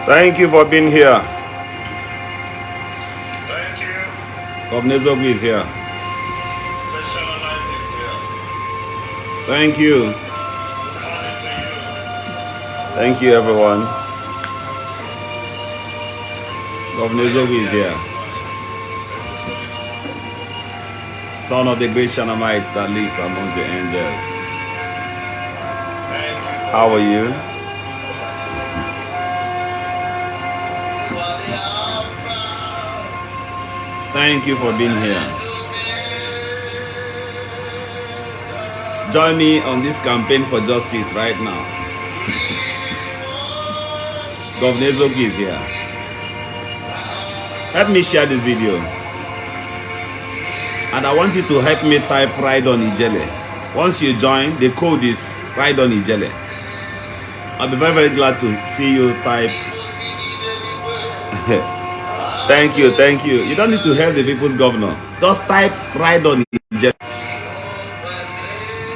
Thank you for being here. Thank you. Governor Zogu is here. Traditionen is here. Thank you. Good morning to you. Thank you, everyone. Governor Zogu is here. Son of the great Shanamite that lives among the angels. Thank you. How are you? Thank you for being here. Join me on this campaign for justice right now. Governor Zogu is here. Help me share this video. And I want you to help me type Ride on Ijele. Once you join, the code is Ride on Ijele. I'll be very, very glad to see you type. Thank you, thank you. You don't need to help the people's governor. Just type Ride on Ijele.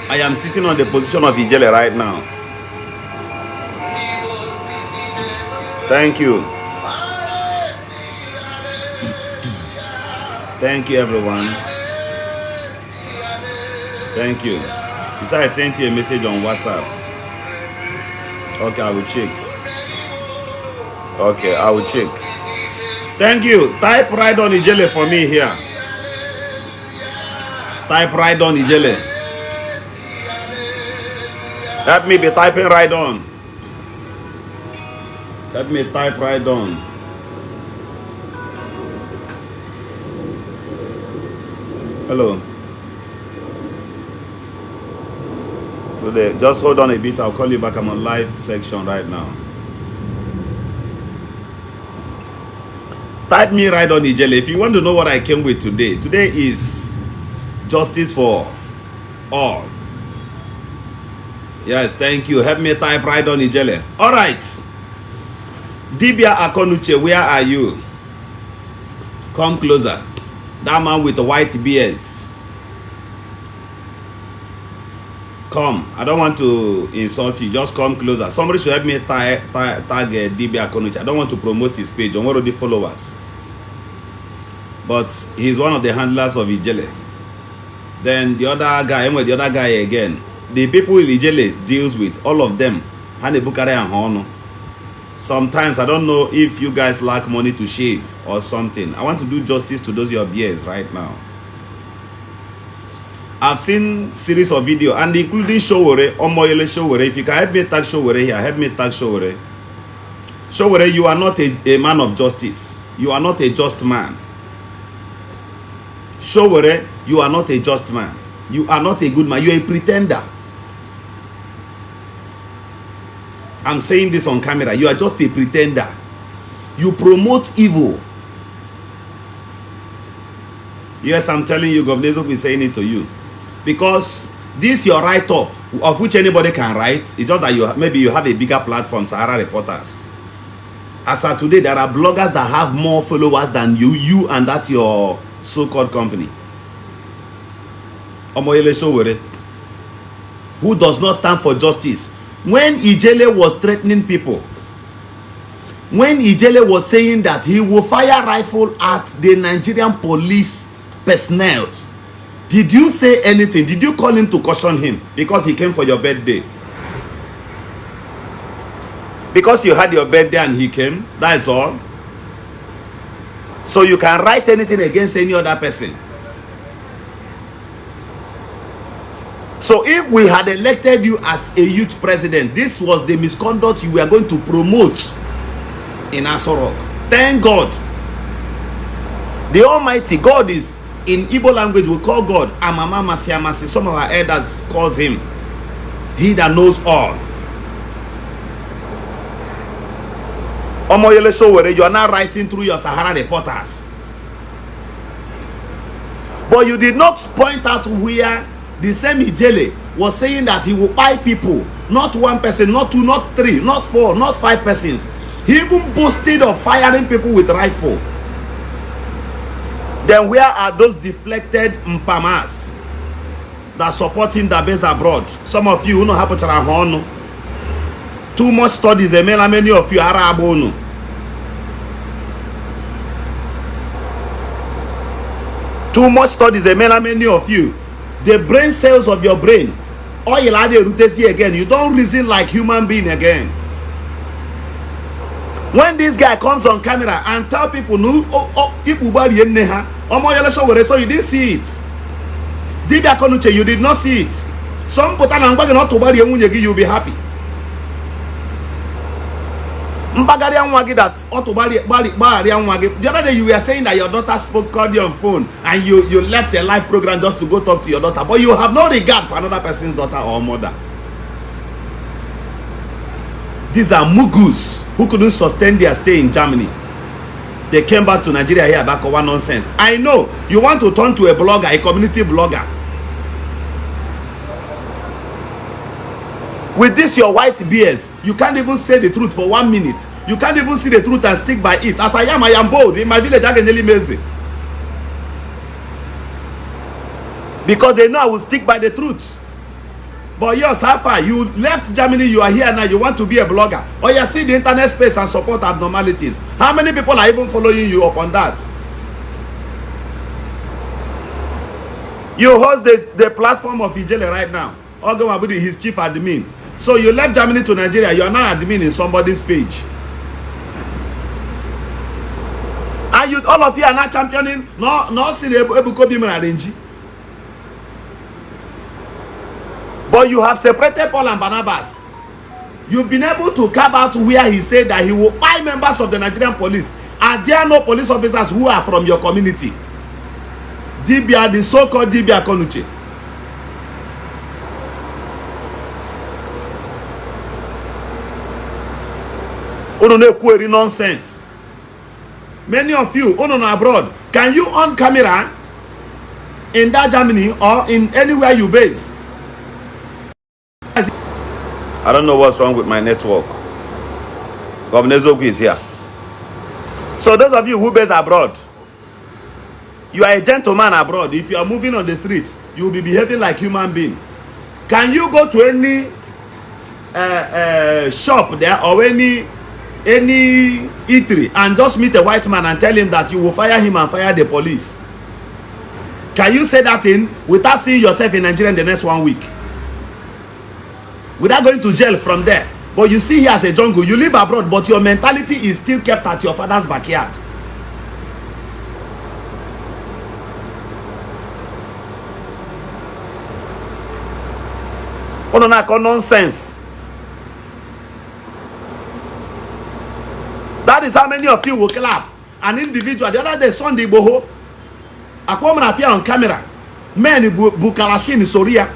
I am sitting on the position of Ijele right now. Thank you. Thank you, everyone. Thank you. He said I sent you a message on WhatsApp. Okay, I will check. Okay, I will check. Thank you. Type Ride on Ijele for me here. Type Ride on Ijele. Help me be typing Ride on. Let me type Ride on. Hello. Today, just hold on a bit. I'll call you back. I'm on live section right now. Type me Ride on Ijele. If you want to know what I came with today, today is justice for all. Yes, thank you. Help me type Ride on Ijele. All right. Dibia Akonuche, where are you? Come closer. That man with the white beards. Come. I don't want to insult you. Just come closer. Somebody should help me tag Dibia Akonuche. I don't want to promote his page. I'm already followers. But he's one of the handlers of Ijele. Then the other guy, the other guy again. The people in Ijele deals with, all of them. Hanebukare and Hono. Sometimes I don't know if you guys lack money to shave or something. I want to do justice to those your beards right now. I've seen series of video and including Showore, Omoyele Showore. If you can help me tag Showore here, help me tag Showore. Showore, you are not a man of justice. You are not a just man. Showore, you are not a just man. You are not a good man. You are a pretender. I'm saying this on camera. You are just a pretender. You promote evil. Yes, I'm telling you, Governor Zogu is saying it to you. Because this your write-up, of which anybody can write. It's just that maybe you have a bigger platform, Sahara Reporters. As of today, there are bloggers that have more followers than you and that your so-called company. Omoyele Showore, who does not stand for justice. When Ijele was threatening people, when Ijele was saying that he will fire rifle at the Nigerian police personnel, did you say anything? Did you call him to caution him because he came for your birthday? Because you had your birthday and he came, that's all. So you can write anything against any other person. So if we had elected you as a youth president, this was the misconduct you were going to promote in Aso Rock. Thank God. The Almighty God is, in Igbo language we call God Amama Masiamasi. Some of our elders calls him He that knows all. Omoyele Showore, you are now writing through your Sahara Reporters. But you did not point out where the same Ijele was saying that he will buy people, not one person, not two, not three, not four, not five persons. He even boasted of firing people with rifle. Then where are those deflected Mpamas that support him that base abroad? Some of you who know how to too much studies, many of you are Arabono. Too much studies, many of you. The brain cells of your brain, oil add again. You don't reason like human being again. When this guy comes on camera and tell people, no, so you didn't see it. You did not see it. Some put you'll be happy. The other day you were saying that your daughter called you on phone and you left a live program just to go talk to your daughter, but you have no regard for another person's daughter or mother. These are mugus who couldn't sustain their stay in Germany. They came back to Nigeria here back over nonsense. I know you want to turn to a blogger, a community blogger. With this your white beers, you can't even say the truth for 1 minute. You can't even see the truth and stick by it. As I am bold. In my village, I can really messy. Because they know I will stick by the truth. But yours, how far? You left Germany, you are here now, you want to be a blogger. Or you see the internet space and support abnormalities. How many people are even following you up on that? You host the platform of Ijele right now. Ogo Mabudi, his chief admin. So you left Germany to Nigeria, you are now admin in somebody's page. And you, all of you are not championing, no see the Ebuko Biman Arenji. But you have separated Paul and Barnabas. You've been able to carve out where he said that he will buy members of the Nigerian police. Are there no police officers who are from your community? Dibia, the so-called Dibia Konuche. Query nonsense. Many of you abroad, can you on camera in that Germany or in anywhere you base? I don't know what's wrong with my network. Governor Zogu is here. So those of you who base abroad, you are a gentleman abroad. If you are moving on the streets, you will be behaving like human being. Can you go to any shop there or any eatery and just meet a white man and tell him that you will fire him and fire the police? Can you say that in without seeing yourself in Nigeria in the next 1 week? Without going to jail from there? But you see here as a jungle, you live abroad, but your mentality is still kept at your father's backyard. Nonsense. That is how many of you will clap. An individual. The other day, Ndi Igbo, a woman appear on camera. Men Bukalashin Soria.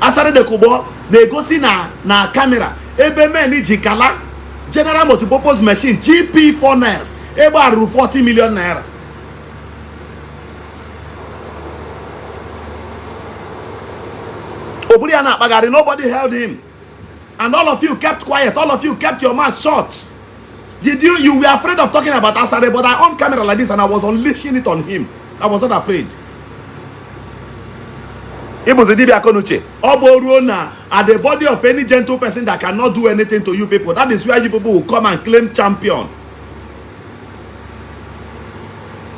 Asare de Kubo, negosi na camera. Ebe men jikala. General multipurpose machine. GP funnels. Ebe aru 40 million naira. Obuliana Bagari, nobody held him. And all of you kept quiet. All of you kept your mouth shut. You were afraid of talking about Asare, but I on camera like this and I was unleashing it on him. I was not afraid. It was a Dibia Konuche. Oborona at the body of any gentle person that cannot do anything to you people. That is where you people will come and claim champion.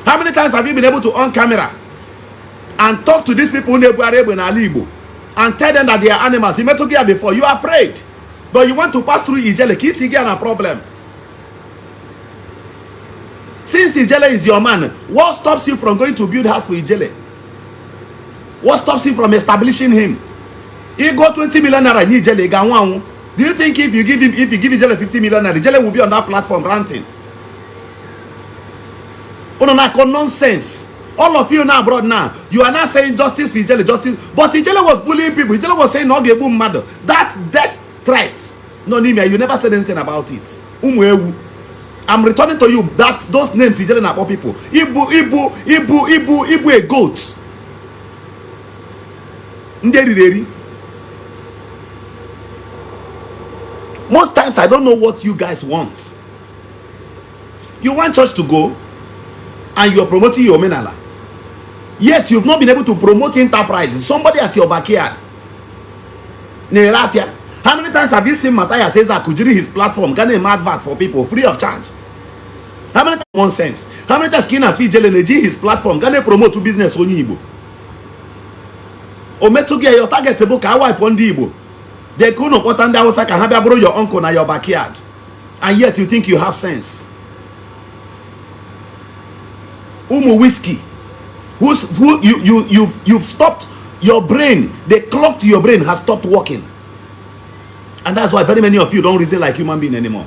How many times have you been able to on camera and talk to these people in Ili Igbo and tell them that they are animals? You met to get before. You are afraid. But you want to pass through Ijele. Kids again a problem. Since Ijele is your man, what stops you from going to build house for Ijele? What stops you from establishing him? He got 20 million naira in Ijele. Do you think if you give Ijele 50 million naira, Ijele will be on that platform ranting? Nonsense. All of you now abroad now, you are not saying justice for Ijele, justice. But Ijele was bullying people. Ijele was saying, no, boom, mother. That death threat. No, Nimia, you never said anything about it. I'm returning to you that those names Ijele na people. Ibu a goat. Most times I don't know what you guys want. You want church to go and you are promoting your Omenala. Yet you've not been able to promote enterprises. Somebody at your backyard. Nerafia. How many times have you seen Matthias says that Kujiri his platform getting an advert for people free of charge? How many times common sense? How many times can Ijele neji his platform? Can they promote to business onye Igbo? O metugi your target book ka wife Ndi Igbo. They could not put under Hausa can have borrow your uncle na your backyard. And yet you think you have sense. Umu whiskey. You've stopped your brain. The clock to your brain has stopped working. And that's why very many of you don't reason like human being anymore.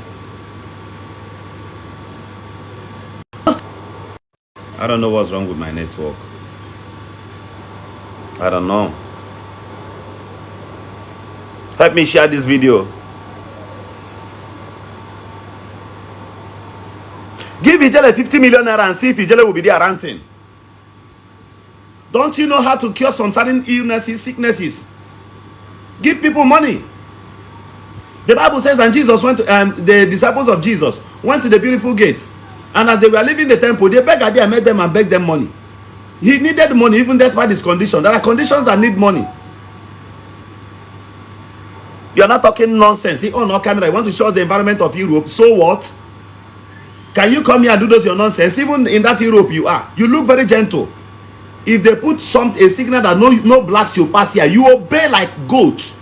I don't know what's wrong with my network. I don't know. Help me share this video. Give Ijele 50 million naira and see if Ijele will be there ranting. Don't you know how to cure some certain illnesses, sicknesses? Give people money. The Bible says, and Jesus went to, the disciples of Jesus went to the beautiful gates. And as they were leaving the temple, the beggar there met them and begged them money. He needed money even despite his condition. There are conditions that need money. You are not talking nonsense. See, on our camera, I want to show the environment of Europe. So what? Can you come here and do those your nonsense? Even in that Europe you are. You look very gentle. If they put a signal that no blacks you pass here, you obey like goats.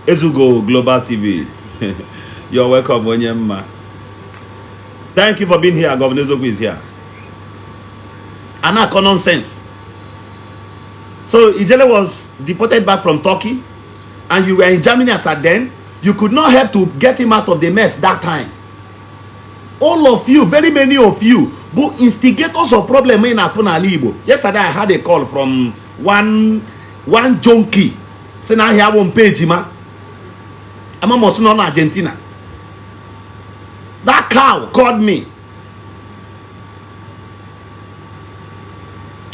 Ezugo Global TV. You're welcome, Onyema. Thank you for being here. Governor Ezugo is here. Anako nonsense. So Ijele was deported back from Turkey, and you were in Germany as at then. You could not help to get him out of the mess that time. All of you, very many of you, who instigators of problem in Omenala Igbo. Yesterday I had a call from one junkie saying I have one page, ma. I'm almost in Argentina. That cow called me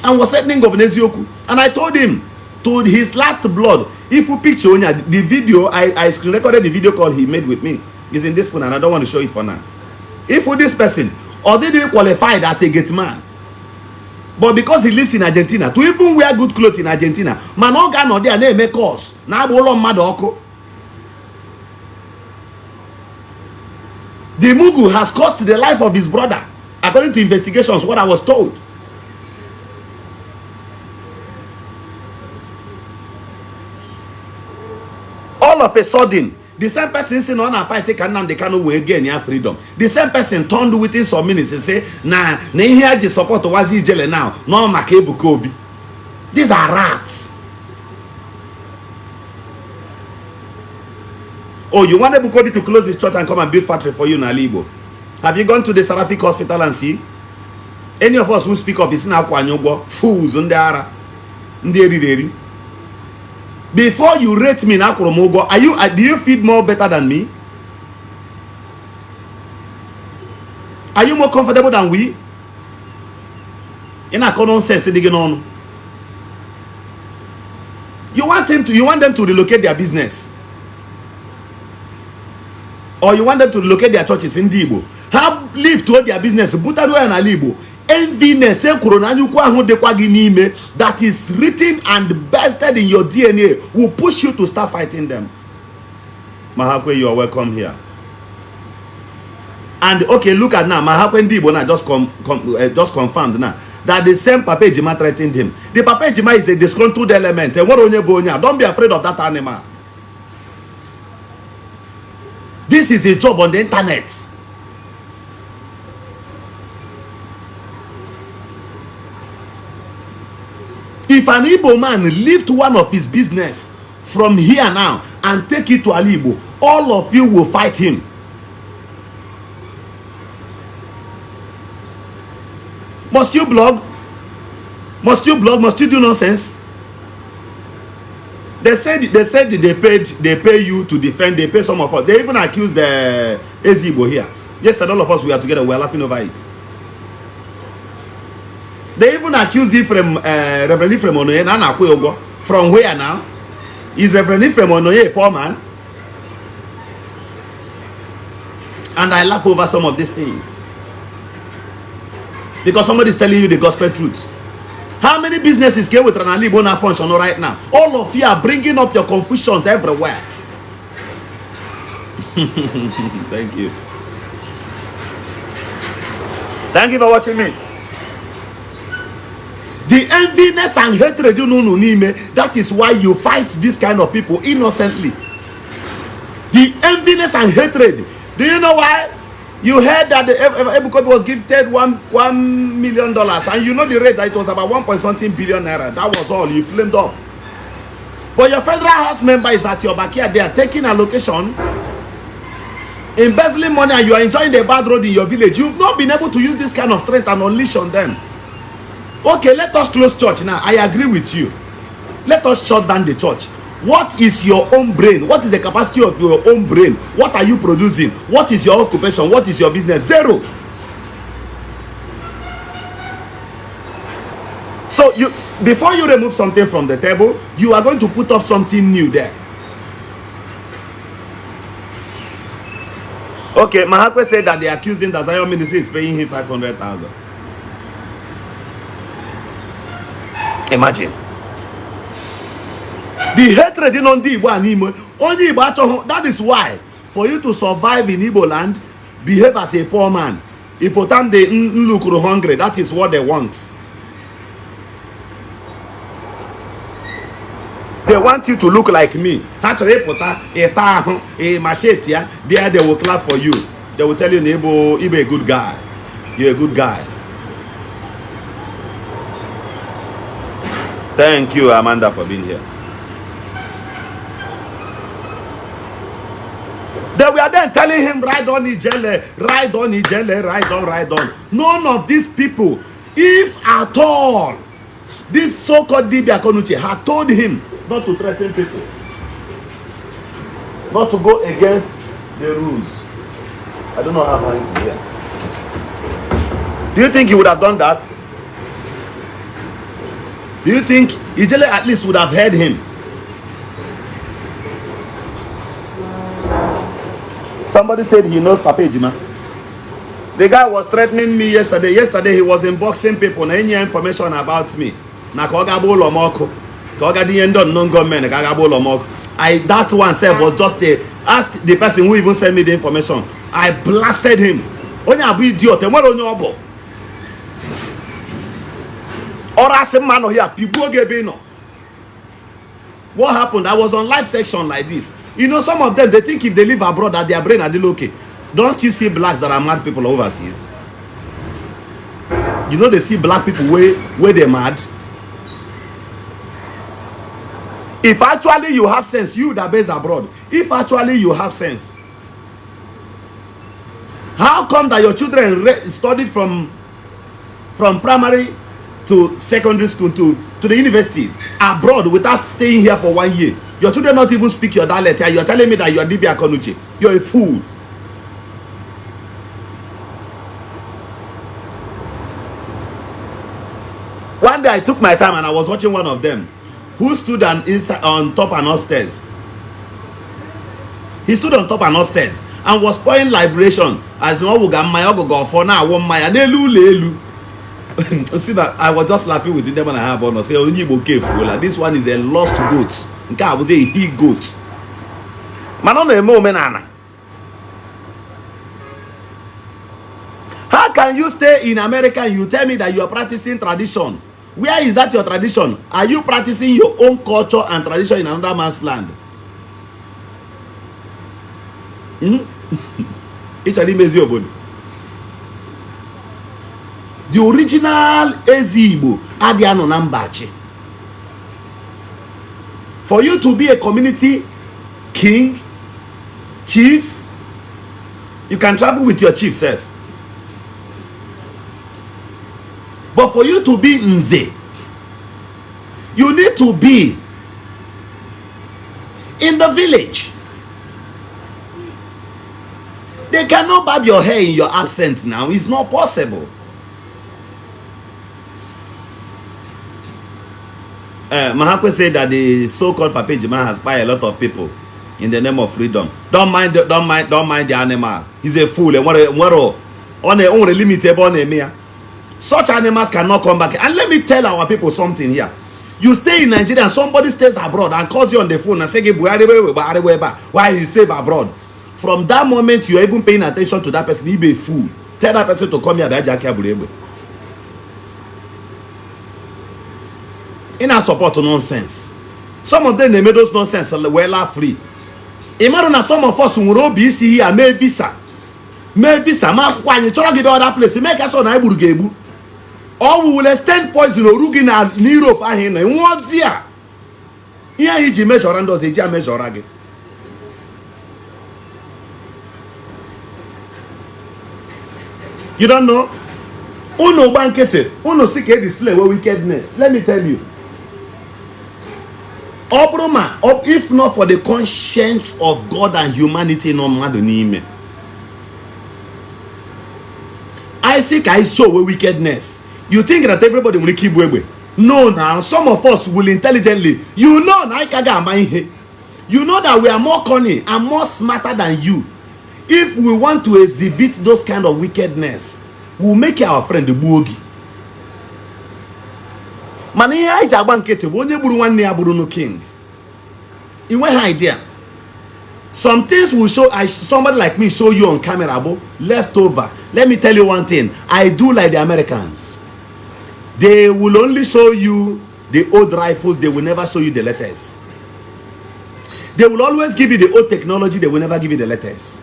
and was threatening Governor Ezioku. And I told him, to his last blood, if you picture the video, I screen recorded the video call he made with me. It's in this phone and I don't want to show it for now. If with this person, or they didn't qualified as a gate man, but because he lives in Argentina, to even wear good clothes in Argentina, man, all guy no there name make cause. Now Madoko. The Mugu has cost the life of his brother, according to investigations, what I was told. All of a sudden, the same person saying on a fight take and they cannot way again your freedom. The same person turned within some minutes and say, nah, here the support was Ijele now, no Makebu Kobe. These are rats. Oh, you want Ebukobi to close his church and come and build factory for you in Igbo? Have you gone to the Seraphic Hospital and see? Any of us who speak of Isiagu, fools, Ndara, Ndi. Before you rate me now, do you feed more better than me? Are you more comfortable than we? In a common sense, you want them to relocate their business, or you want them to relocate their churches in Ndi Igbo. Have live toward their business. Omenala Igbo. Enviness that is written and belted in your DNA will push you to start fighting them. Mahakwe, you are welcome here. And okay, look at now. Mahakwe Ndi Igbo now just confirmed now that the same Papa Ejima threatened him. The Papa Ejima is a disgruntled element. Don't be afraid of that animal. This is his job on the internet. If an Igbo man lift one of his business from here now and take it to Igbo, all of you will fight him. Must you blog? Must you blog? Must you do nonsense? They said they pay you to defend. They pay some of us. They even accused the Igbo here. Yesterday, all of us we are together. We are laughing over it. They even accused him from Reverend Ephraim Onoye. From where now? Is Reverend Ephraim Onoye a poor man? And I laugh over some of these things because somebody is telling you the gospel truth. How many businesses came with Omenala Igbo now function right now? All of you are bringing up your confusions everywhere. Thank you. Thank you for watching me. The enviness and hatred you know, that is why you fight this kind of people innocently. The enviness and hatred. Do you know why? You heard that the Ebukobi was gifted $1 million, and you know the rate that it was about 1.something billion naira. That was all. You flamed up. But your federal house member is at your backyard. They are taking allocation, embezzling money, and you are enjoying the bad road in your village. You've not been able to use this kind of strength and unleash on them. Okay, let us close church now. I agree with you. Let us shut down the church. What is your own brain? What is the capacity of your own brain? What are you producing? What is your occupation? What is your business? Zero. So you, before you remove something from the table, you are going to put up something new there. Okay, Mahakwe said that they accused him that Zion Ministry is paying him 500,000. Imagine. The hatred in Ndi Igbo and Imo, only Igbo, that is why, for you to survive in Igbo land, behave as a poor man. If for time they look hungry, that is what they want. They want you to look like me. There they will clap for you. They will tell you, Igbo, Igbo a good guy. You're a good guy. Thank you, Amanda, for being here. They were then telling him, ride on Ijele, ride on Ijele, ride on. None of these people, if at all, this so-called Dibia Konuche had told him not to threaten people, not to go against the rules. I don't know how many here. Do you think he would have done that? Do you think Ijele at least would have heard him? Somebody said he knows Papa Ejima. The guy was threatening me yesterday. Yesterday he was unboxing people. Na any information about me. Na kogabo lomoko. Kogadi endon non government. Kagabo lomoko. That one said was just a ask the person who even sent me the information. I blasted him. Only abu idiot. Emwelo nyobo. Ora se mano here. People gave no. What happened? I was on live section like this. You know, some of them, they think if they live abroad that their brain are still okay. Don't you see blacks that are mad people overseas? You know, they see black people where they're mad. If actually you have sense, you that based abroad, if actually you have sense, how come that your children studied from primary to secondary school to the universities abroad without staying here for 1 year? Your children not even speak your dialect. You're telling me that you're Dibia Konuche. You're a fool. One day I took my time and I was watching one of them who stood on top and upstairs. He stood on top and upstairs and was pouring liberation as no go for now one my see that I was just laughing with them when I have on say only okay fool. This one is a lost goat. I was a he goat. Man on the Omenala. How can you stay in America and you tell me that you are practicing tradition? Where is that your tradition? Are you practicing your own culture and tradition in another man's land? The original Igbo Adiano Nambachi. For you to be a community king, chief, you can travel with your chief self. But for you to be Nze, you need to be in the village. They cannot barb your hair in your absence now. It's not possible. Mahakwe said that the so-called Papa Ejima has spied a lot of people in the name of freedom. Don't mind the animal. He's a fool. Such animals cannot come back. And let me tell our people something here. You stay in Nigeria and somebody stays abroad and calls you on the phone and say, why he safe abroad? from that moment you are even paying attention to that person, he be a fool. Tell that person to come here. In our support to nonsense. Some of them, they made those nonsense well free. Imagine some of us who will be here, may visa. May visa, when you try to get other place, make us on Ibu. Or we will extend poison or Rugin in Europe. And what's here? Here he measure and does a measure again. You don't know? Uno banqueted, Uno seek a display of wickedness. Let me tell you. Obroma, if not for the conscience of God and humanity, no matter name. Isaac, I show wickedness. You think that everybody will keep wewe? No, now some of us will intelligently. You know, you know that we are more cunning and more smarter than you. If we want to exhibit those kind of wickedness, we'll make our friend the boogie. Mani ya ijabankete wonye buru wanne ya buru no king. You want idea? Some things will show. Somebody like me show you on camera, bro, leftover. Let me tell you one thing. I do like the Americans. They will only show you the old rifles. They will never show you the letters. They will always give you the old technology. They will never give you the letters.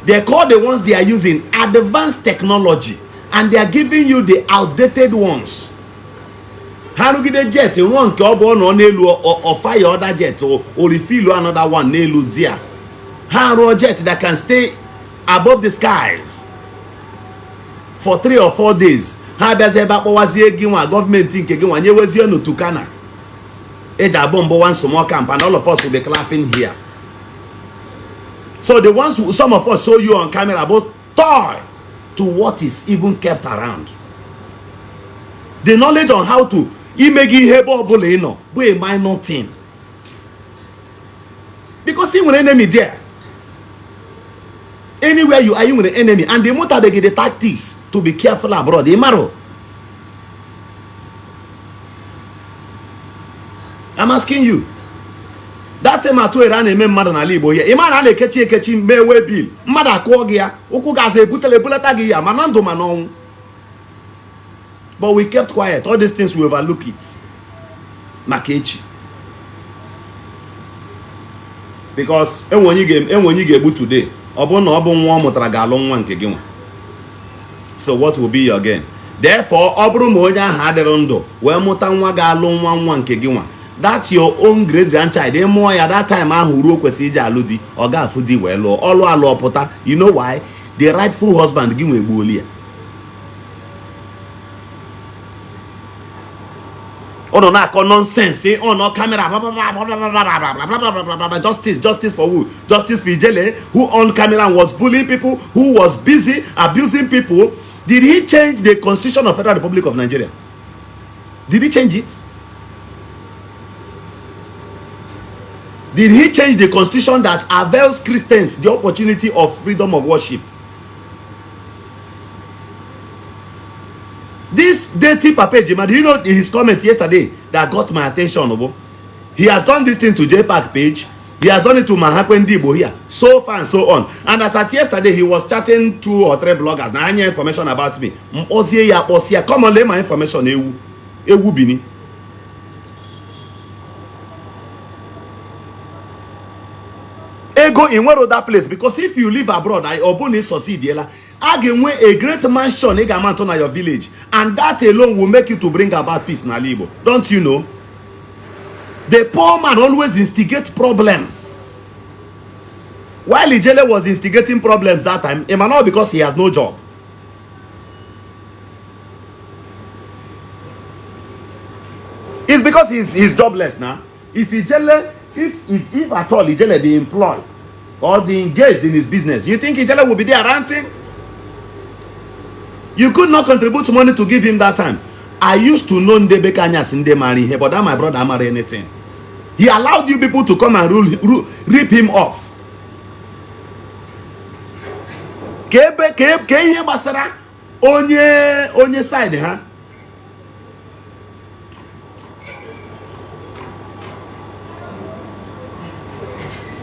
They call the ones they are using advanced technology, and they are giving you the outdated ones. How do you get a jet? You want to go on or fire other jet or refill another one? Nelu dia. How do a jet that can stay above the skies for 3 or 4 days? How does a government think again? You was here no Tukana. Eja bombo one small camp, and all of us will be clapping here. So the ones who some of us show you on camera about toy to what is even kept around. The knowledge on how to Bobble, but a minor thing. Because even an enemy there. Anywhere you are, you with the enemy, and they want to get the tactics to be careful abroad. I'm asking you. That's a matter of a man and a libo here. A man and a catching may well be. Mother Kogia, Ukugaze, Butele Bulatagia, Manando Manon. But we kept quiet. All these things we overlook it. Makechi. Because when you get today, so what will be your gain? Therefore, that's your own great grandchild. At that time, you know why? The rightful husband give me a bully. Oh no, not nonsense. Say, oh no, camera. Justice for who? Justice for Ijele, who on camera was bullying people, who was busy abusing people. Did he change the Constitution of Federal Republic of Nigeria? Did he change it? Did he change the Constitution that avails Christians the opportunity of freedom of worship? This dirty Papa Jima, do you know his comment yesterday that got my attention? He has done this thing to JPAC page. He has done it to Ndi Igbo here. So far and so on. And as at yesterday, he was chatting 2 or 3 bloggers. Now, any information about me. Come on, lay my information. Ewu bini. Go in one other place, because if you live abroad, I open succeed. I can win a great mansion in your village, and that alone will make you to bring about peace in Igbo. Don't you know? The poor man always instigates problem. While Ijele was instigating problems that time, it might not because he has no job. It's because he's jobless now. If Ijele, if at all Ijele they employ or they engaged in his business, you think Ijele will be there ranting? You could not contribute money to give him that time. I used to know Ndi Bekanyas in the marry here, but that my brother marry anything. He allowed you people to come and rip him off. Onye side, huh?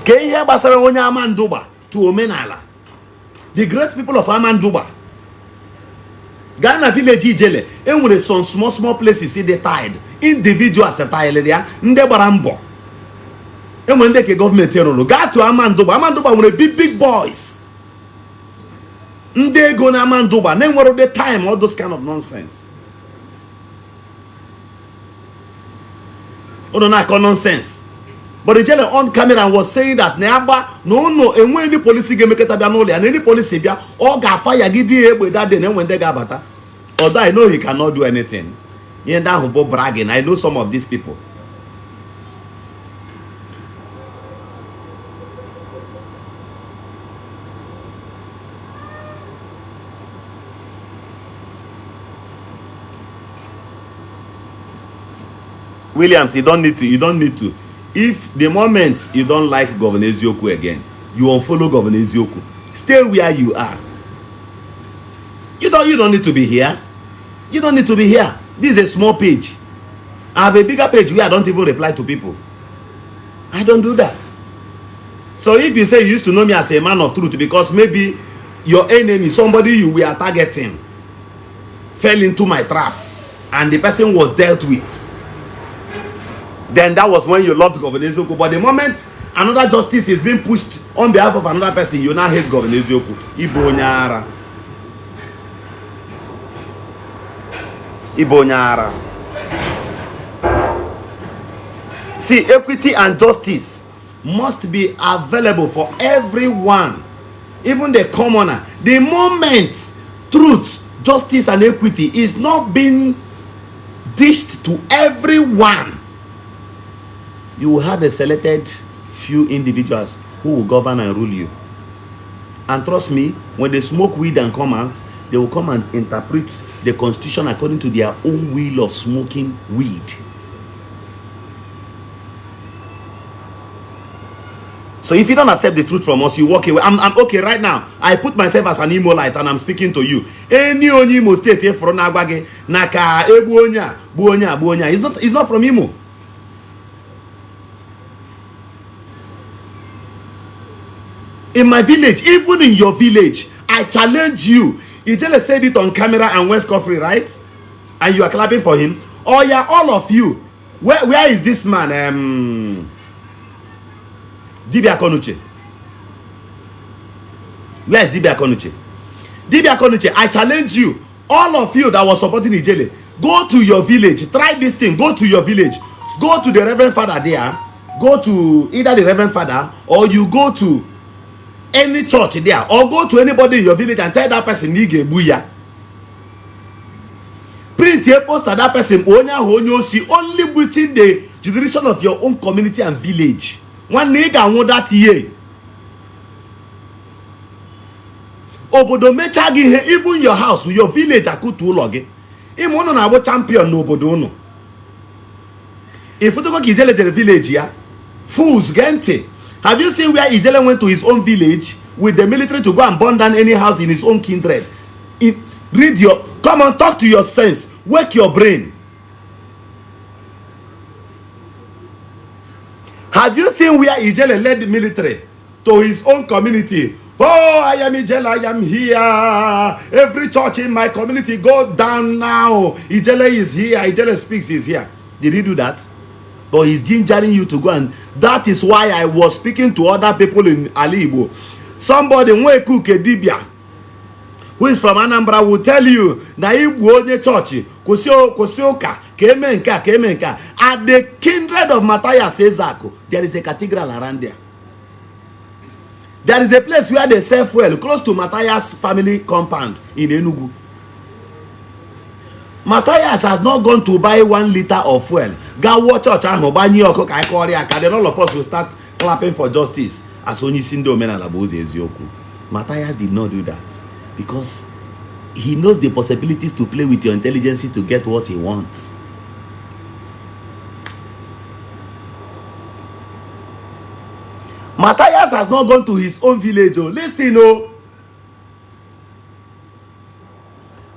Ke ihe gbasara onye Amanduba to Omenala. The great people of Amanduba. Ghana village Ijele. And with some small places in the tide. Individuals attire there. Nde barambo. And when they get government terror. Go to Amanduba. Amanduba with big boys. Nde go na Amanduba. Then what of the time? All those kind of nonsense. Oh no, nonsense. But the Ijele on camera was saying that neaba no and when the police game make it and any police bia all got fire gidi with that day when they got better. Although I know he cannot do anything. Yeah, that who bragging. I know some of these people. Williams, you don't need to. If the moment you don't like Governor Ezioku again, you unfollow Governor Ezioku. Stay where you are. You don't need to be here. You don't need to be here. This is a small page. I have a bigger page where I don't even reply to people. I don't do that. So if you say you used to know me as a man of truth because maybe your enemy, somebody you were targeting, fell into my trap and the person was dealt with, then that was when you loved Governor Ezioku. But the moment another justice is being pushed on behalf of another person, you now hate Governor Ezioku. Ibonyara. Ibonyara. See, equity and justice must be available for everyone, even the commoner. The moment truth, justice, and equity is not being dished to everyone, you will have a selected few individuals who will govern and rule you. And trust me, when they smoke weed and come out, they will come and interpret the constitution according to their own will of smoking weed. So if you don't accept the truth from us, you walk away. I'm okay right now. I put myself as an Imo light and I'm speaking to you. Any Imo state here from Nagwage, Naka, Ebuonya, Buonya. It's not from Imo. In my village, even in your village, I challenge you. Ijele said it on camera and went scot-free, right? And you are clapping for him. Oh yeah, all of you. Where is this man? Dibia Konuche. Where is Dibia Konuche? Dibia Konuche, I challenge you. All of you that was supporting Ijele, go to your village. Try this thing. Go to your village. Go to the Reverend Father there. Go to either the Reverend Father or you go to any church there, or go to anybody in your village and tell that person Nige Buya. Print a poster that person only within the jurisdiction of your own community and village. One nigga want that year. Obodo mechagi even your house, your village akutu loge. Imono na wo champion no obodo no. If you go Ijele to the village here, fools gente. Have you seen where Ijele went to his own village with the military to go and burn down any house in his own kindred? Come on, talk to your sense. Wake your brain. Have you seen where Ijele led the military to his own community? Oh, I am Ijele, I am here. Every church in my community, go down now. Ijele is here. Ijele speaks, is here. Did he do that? But he's gingering you to go, and that is why I was speaking to other people in Ali Igbo. Somebody who is from Anambra will tell you na Igbo onye church kosioka kemenka at the kindred of Matthias Ezaku. There is a cathedral around there. There is a place where they sell fuel close to Matthias family compound in Enugu. Matthias has not gone to buy 1 liter of fuel. Go watch church and then all of us will start clapping for justice. As only Sindo Omenala Ezioku. Matthias did not do that because he knows the possibilities to play with your intelligence to get what he wants. Matthias has not gone to his own village. Oh, listen, oh.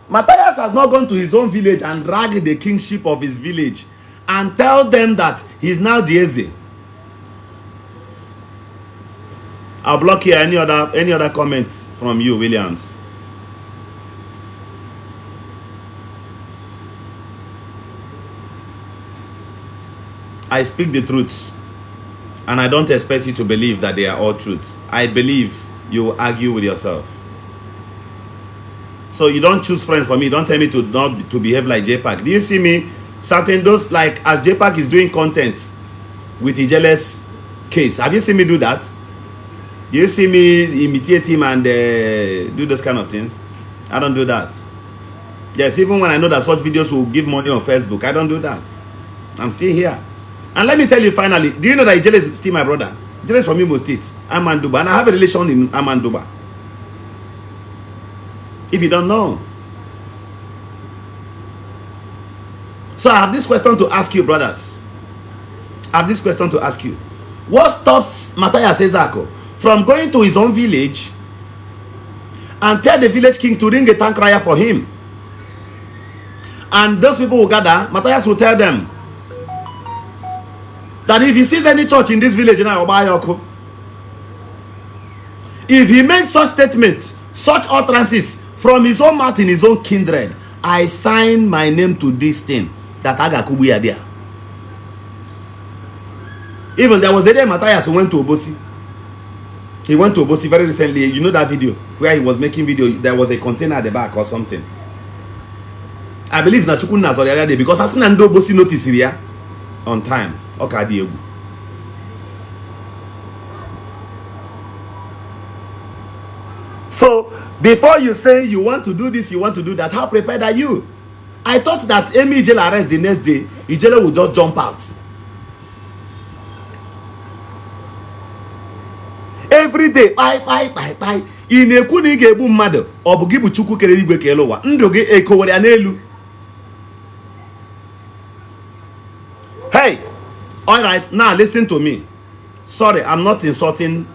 Matthias has not gone to his own village and dragged the kingship of his village and tell them that he's now the Eze. I'll block here. Any other comments from you, Williams? I speak the truths, and I don't expect you to believe that they are all truths. I believe you will argue with yourself. So you don't choose friends for me. Don't tell me to behave like JPAC. Do you see me? Certain those, like as JPAC is doing content with Ijele's case. Have you seen me do that? Do you see me imitate him and do those kind of things? I don't do that. Yes, even when I know that such videos will give money on Facebook, I don't do that. I'm still here. And let me tell you finally, do you know that Ijele is still my brother? Ijele is from Imo State, Amanduba, and I have a relation in Amanduba. If you don't know. So I have this question to ask you, brothers. I have this question to ask you. What stops Matthias Ezako from going to his own village and tell the village king to ring a tank crier for him? And those people will gather. Matthias will tell them that if he sees any church in this village, if he makes such statements, such utterances from his own mouth in his own kindred, I sign my name to this thing that Agakubu are there. Even there was a day Matthias who went to Obosi. He went to Obosi very recently. You know that video where he was making video. There was a container at the back or something. I believe Nachukun Nazor the other day because I seen Ando Obosi notice here on time. Okay, Diego. So before you say you want to do this, you want to do that, how prepared are you? I thought that Ijele arrest the next day, Ijele would just jump out. Every day, bye. Inekuni gebu mmadụ, obugibu chukwu kere igwe kele ụwa. Ndụ gị ekowere n'elu. Hey, all right, now listen to me. Sorry, I'm not insulting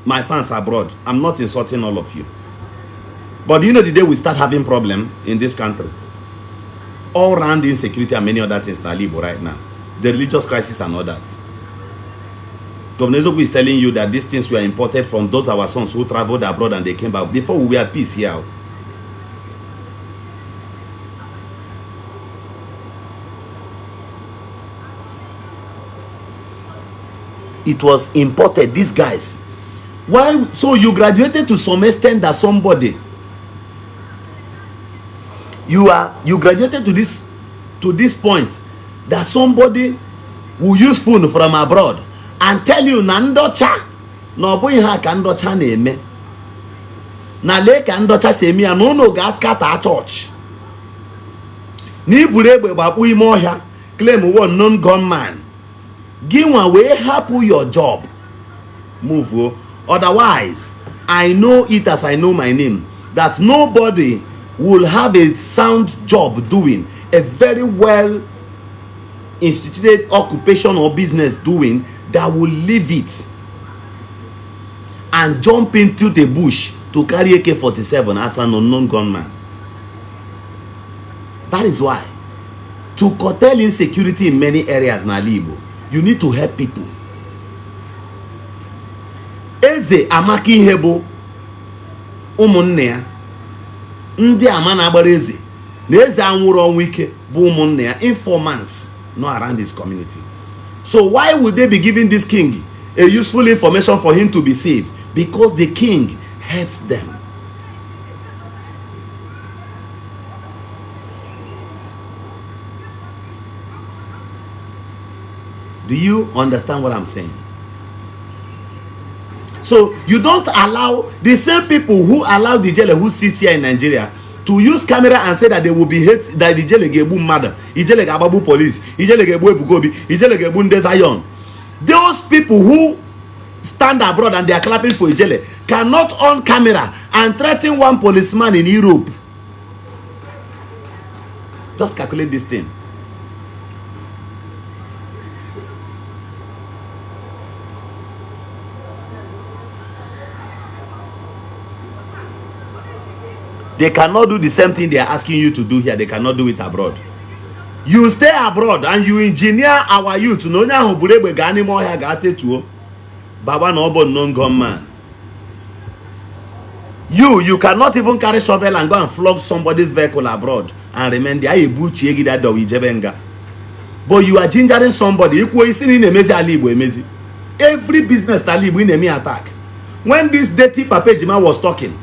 my fans abroad. I'm not insulting all of you. But you know the day we start having problem in this country, all around insecurity and many other things in Igbo right now, the religious crisis and all that. Governor Zogu is telling you that these things were imported from those our sons who traveled abroad and they came back. Before we were at peace here. It was imported, these guys. Why? So you graduated to some extent that somebody, you graduated to this point that somebody will use phone from abroad and tell you na ndocha no boy ha ka ndocha na eme na le ka ndocha se eme ya no no ga scatter church ni buru egbe gbakpu ime ohia claim one known gunman ginwa we happen your job move. Otherwise I know it as I know my name that nobody will have a sound job doing a very well instituted occupation or business doing that will leave it and jump into the bush to carry AK-47 as an unknown gunman. That is why to curtail insecurity in many areas in Igbo, you need to help people. Eze amaki hebo umunne ya ndị ama na agbara eze na eze anwụrụ ọnwụ ike bụ umunne ya informants no around his community. So why would they be giving this king a useful information for him to be saved? Because the king helps them. Do you understand what I'm saying? So you don't allow the same people who allow the Ijele who sits here in Nigeria to use camera and say that they will be hate that the Ijele gebu murder, Ijele gababu police, Ijele gebu ebugobi, Ijele gebu ndezayon. Those people who stand abroad and they are clapping for Ijele cannot on camera and threaten one policeman in Europe. Just calculate this thing. They cannot do the same thing they are asking you to do here. They cannot do it abroad. You stay abroad and you engineer our youth. No nya huburebe gani mo ya gate tuo. Baba no bo non gunman. You cannot even carry shovel and go and flog somebody's vehicle abroad and remain there. But you are gingering somebody. Every business that live in a attack. When this dirty Papa Jima was talking,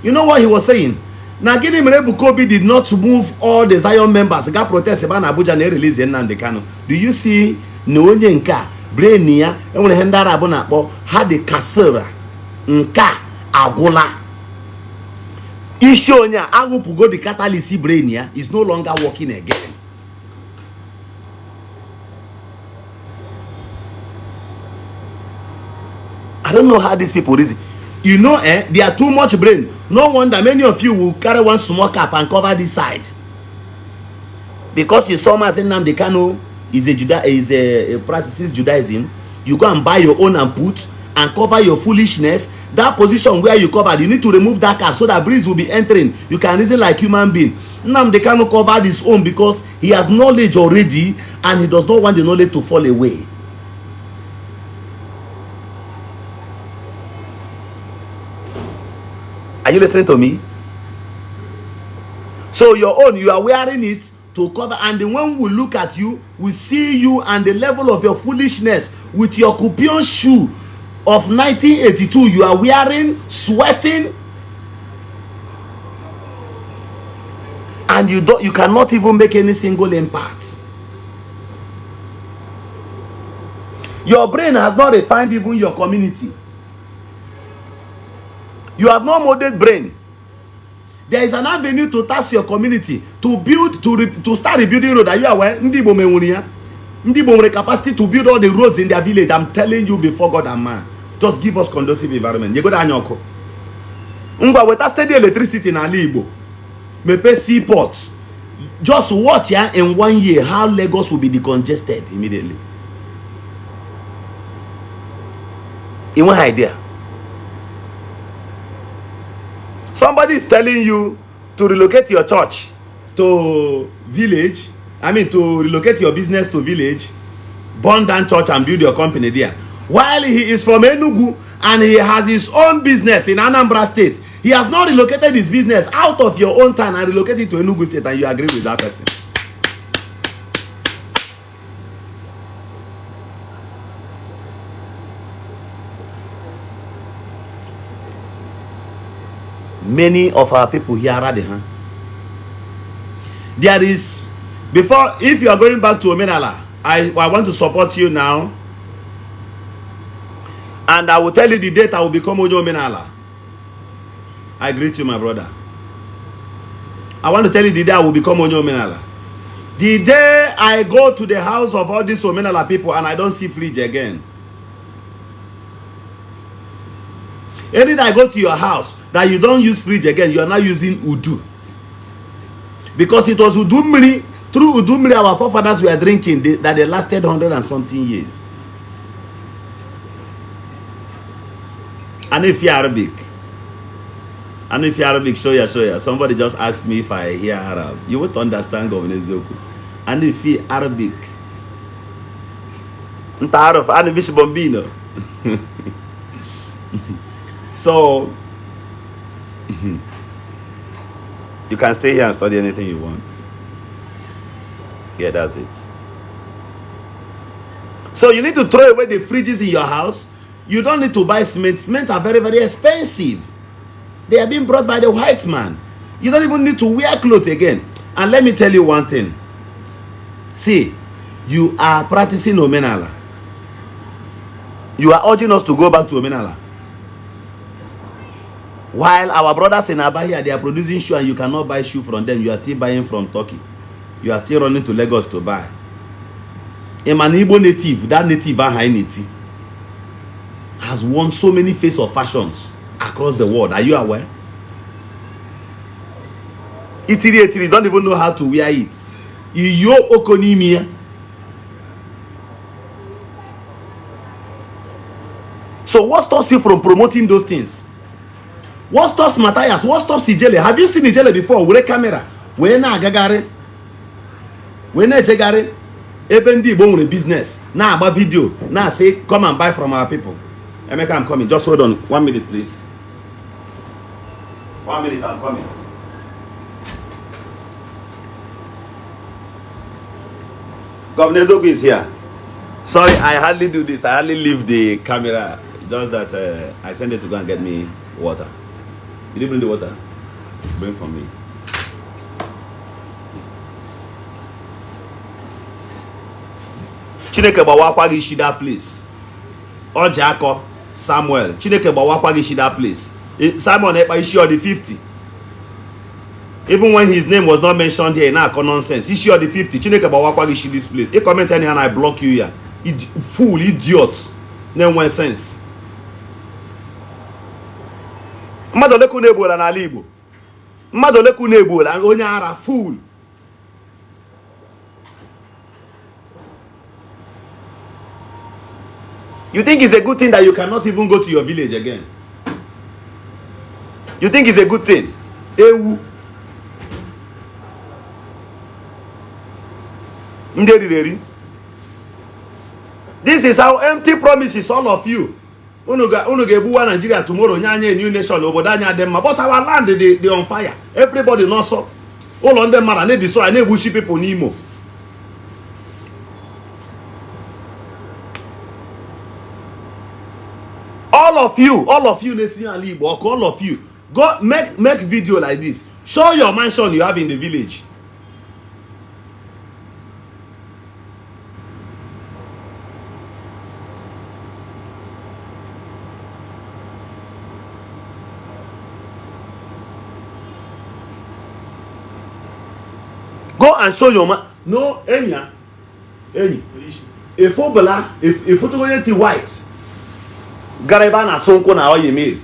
you know what he was saying? Nagini Mrebukobi did not move all the Zion members. Got protest about Abuja and release Nnamdi Kanu. Do you see Nonye Nka, Brenia, and when Hendara Abonabo had the Kasera Nka Agula. Ishi onya agwu pugo the catalyst Brenia is no longer working again. I don't know how these people reason. You know, they are too much brain. No wonder many of you will carry one small cap and cover this side. Because you saw me saying Nnamdi Kanu is a practices Judaism. You go and buy your own and put and cover your foolishness. That position where you covered, you need to remove that cap so that breeze will be entering. You can reason like human being. Nnamdi Kanu covered his own because he has knowledge already and he does not want the knowledge to fall away. Are you listening to me? So your own, you are wearing it to cover, and then when we look at you, we see you and the level of your foolishness with your Kupion shoe of 1982. You are wearing, sweating, and you cannot even make any single impact. Your brain has not refined even your community. You have no molded brain. There is an avenue to task your community to build, to start rebuilding road. Are you aware? Ndi Igbo menwunia. Ndi Igbo have capacity to build all the roads in their village. I'm telling you before God and man. Just give us conducive environment. You go to Anyoko. Without steady electricity in Ali Igbo. Mepe seaports. Just watch here in 1 year how Lagos will be decongested immediately. In one idea. Somebody is telling you to relocate your church to village. I mean to relocate your business to village, burn down church and build your company there. While he is from Enugu and he has his own business in Anambra State. He has not relocated his business out of your own town and relocated to Enugu State, and you agree with that person. Many of our people here are there. There is, before, if you are going back to Omenala, I want to support you now. And I will tell you the date I will become Ojo Omenala. I greet you, my brother. I want to tell you the day I will become Ojo Omenala. The day I go to the house of all these Omenala people and I don't see fridge again. Any day I go to your house that you don't use fridge again, you are now using Udu. Because it was Udumri, through Udumri our forefathers were drinking, that they lasted 100 and something years. And if you're Arabic, show ya. Somebody just asked me if I hear Arab. You won't understand Governor Zoku. And if you're Arabic, Ntaraf, and Bishop Bombino. So, you can stay here and study anything you want. Yeah, that's it. So you need to throw away the fridges in your house. You don't need to buy cement. Cement are very, very expensive. They are being brought by the white man. You don't even need to wear clothes again. And let me tell you one thing. See, you are practicing Omenala. You are urging us to go back to Omenala. While our brothers in Aba here, they are producing shoe and you cannot buy shoe from them. You are still buying from Turkey. You are still running to Lagos to buy. A Igbo native, that native Hainiti, has won so many face of fashions across the world. Are you aware? Itiri don't even know how to wear it. Iyo okonimia. So what stops you from promoting those things? What stops Matthias? What stops Ijele? Have you seen Ijele before? With a camera. When na gagare. When na jegare. Even Ndi Igbo business. Now about video. Now say come and buy from our people. Emeka, I'm coming. Just hold on 1 minute, please. 1 minute, I'm coming. Governor Zogu is here. Sorry, I hardly do this. I hardly leave the camera. Just that I sent it to go and get me water. Did you bring the water? Bring for me. Chineke gbawakwa gị shida please. Ojiako Samuel. Chineke gbawakwa gị shida please. Simon Ekpa Ishi on the 50. Even when his name was not mentioned here, now nonsense. Ishi on the 50. Chineke gbawakwa gị shida this place. You comment any and I block you here. Fool, idiot. No one sense. Mmadụ ole ka na-egbuola n'ala Igbo? Mmadụ ole ka na-egbuola onye ara fool. You think it's a good thing that you cannot even go to your village again? You think it's a good thing? Ewu. Nderi. This is how empty promises all of you. Unu ga-ebuwa Nigeria tomorrow nyanye a new nation obodo anya dem ma but our land they on fire. Everybody knows so. All on them mara na destroy na egbushi people n'Imo. All of you na-etinye ala Igbo, all of you go make video like this. Show your mansion you have in the village. Go and show your man. No, Enya. If Bobble, if you go white. Gareba na sonko na oyi me.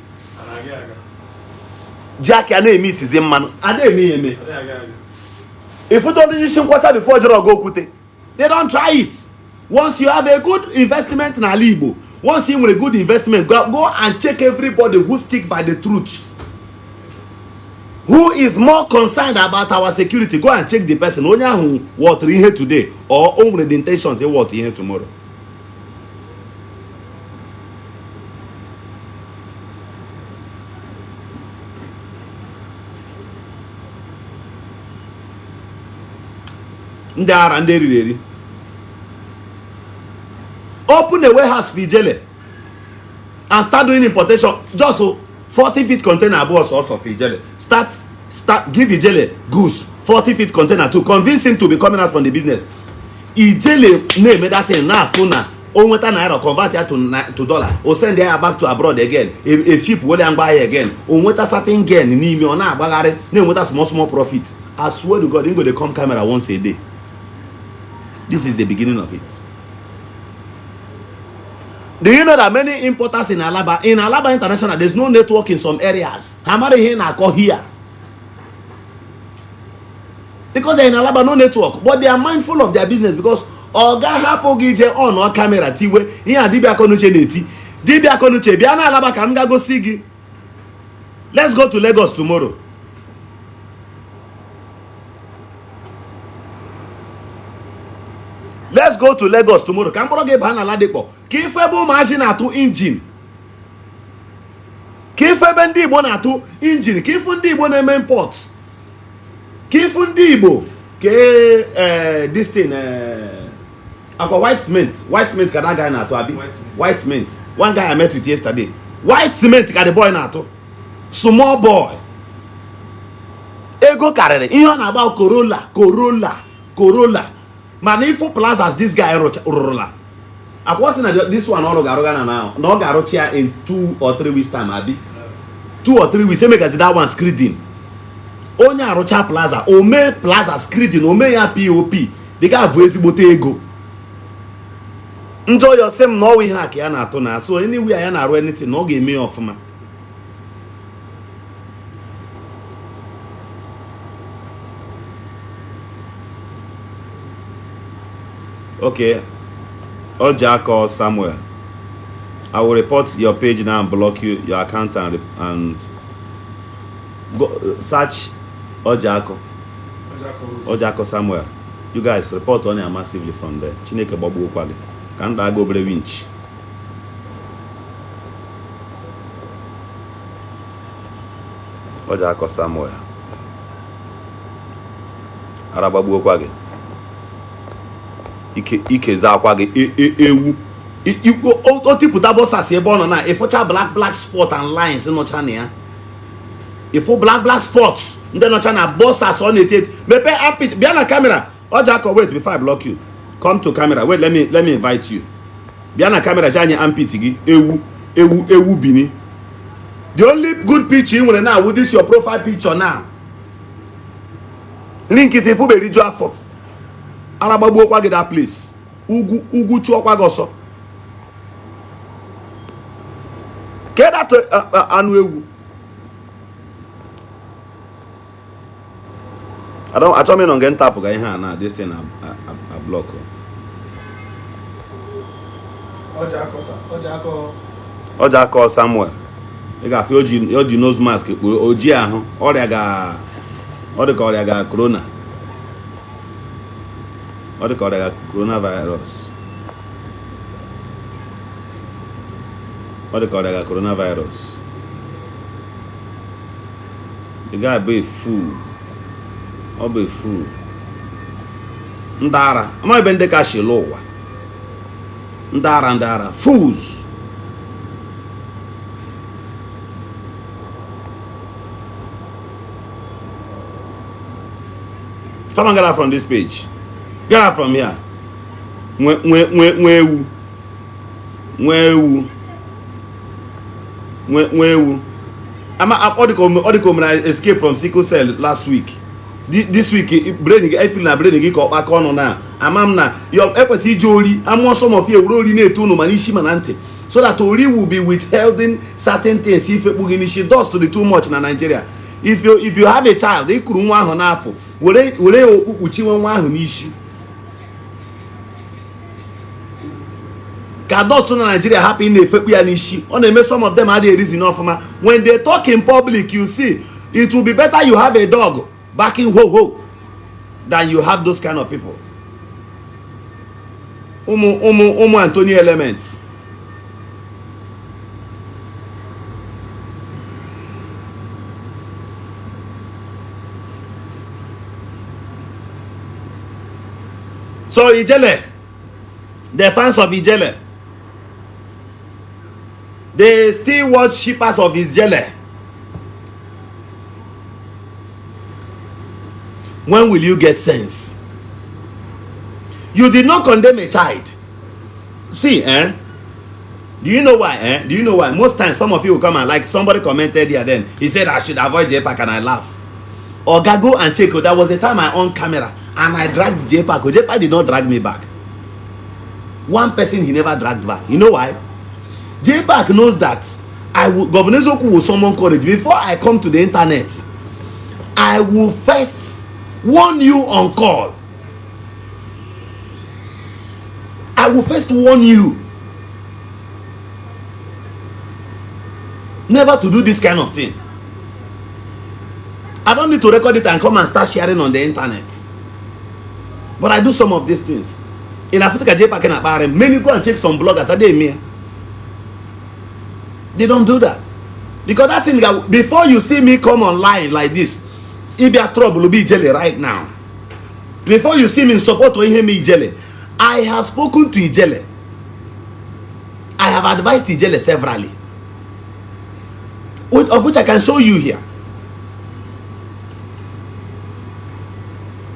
Jack ya na-eme isizi mmanụ. Ada eme. If you don't use quarter before you go kute. They don't try it. Once you have a good investment in ala Igbo, once you have a good investment, go and check everybody who stick by the truth. Who is more concerned about our security? Go and check the person. Only who what here today or only the intentions they what here tomorrow. Ndari. Open a warehouse for Ijele and start doing importation. Just so 40-feet container above also for Ijele. Start give Ijele goods 40-feet container to convince him to be coming out from the business. Ijele name that thing now phone onweta naira convert it to dollar or send it back to abroad again. A ship will buy again. Onweta certain gain ni me ona agbagare na onweta small profit. I swear to God, you go to come camera once a day. This is the beginning of it. Do you know that many importers in Alaba International, there's no network in some areas? Hamari here na call here. Because they're in Alaba, no network. But they are mindful of their business because Oga Hypocrisy on our camera tiwe here Dibia Konuche neti. Dibia Konuche biana Alaba kamga go sigi. Let's go to Lagos tomorrow. Let's go to Lagos tomorrow. Kamboro ge bana ladeko. Kifebo machine atu engine. Kifebe Ndi Igbo na atu engine. Kifu Ndi Igbo na eme import. Kifu Ndi Igbo ke this thing aqua white cement. White cement ka that guy na atu abi. White cement. One guy I met with yesterday. White cement ka the boy na atu. Small boy. Ego karere. Ihe na about Corolla. Man, if for plazas this guy rolla. I was in this one all garogana now. No garotia in 2 or 3 weeks time, Abi. 2 or 3 weeks. Say make as that one screening. Onya rocha plaza. Ome plaza screening. Ome ya POP. The guy voice bote ego. Enjoy yourself. No we hack ya na tona. So anyway I na ro anything. No give me off man. Okay, Ojako Samuel, I will report your page now and block your account and go search Ojako Samuel. You guys report on it massively from there. Chineke Babu Kwali. Can't I go winch? Oja ako somewhere. Arabagbu okwa gị. Ike za akwa gị ewu. O tipụta bossas ebe ọ nọ na ịfụcha black spot and lines nọcha na ya. Ịfụ black spots ndị nọcha na bossas ọ na-eti. Mepe apit bịa na camera. Oja ako wait before I block you. Come to camera. Wait, let me invite you. Bịa na camera janye ampit gị ewu bini. The only good picture you want now with this your profile picture now. Link it if you be afọ. Arabagbu okwa gị that place. Ugwu chu okwa gị ọsọ. Ke that anu ewu. I don't mean on get tap ga ihe na this thing a block. Oja ako somewhere. Ị ga-afị oji nose mask oji ahụ ọrịa ga corona. Ọ dị ka ọrịa ga coronavirus. Ọ dị ka ọrịa ga coronavirus. The guy be a fool. Ọ bụ a fool. Ndara. Ama ebe ndị ka shilo ụwa. Ndara. Fools. Come and get out from this page. Get out from here. Nwewu. I escaped from sickle cell last week. This week, I feel na brain go back on now. Amam na your ekwesi joli. I'm some of you will only need to know manishi manante. So that Ori will be withholding certain things if she does to the too much in Nigeria. If you have a child, they could want on apple. Will they uchi one who Ishi? Kados to Nigeria happy in the February and Ishi. On the some of them are the reason enough. When they talk in public, you see, it will be better you have a dog backing ho than you have those kind of people. Umu Antonio elements. So Ijele, the fans of Ijele, they still watch shippers of Ijele. When will you get sense? You did not condemn a child. See, do you know why? Do you know why? Most times some of you will come and like somebody commented here then. He said I should avoid JPAC and I laugh. Or go and check. That was the time I on camera and I dragged JPAC. JPAC did not drag me back. One person he never dragged back. You know why? JPAC knows that Governor Zoku will summon courage. Before I come to the internet, I will first warn you on call. I will first warn you never to do this kind of thing. I don't need to record it and come and start sharing on the internet. But I do some of these things. In Africa, many go and check some bloggers. They don't do that. Because that thing, before you see me come online like this, it be a trouble to be Ijele right now. Before you see me in support to him Ijele, I have spoken to Ijele. I have advised Ijele severally. Of which I can show you here.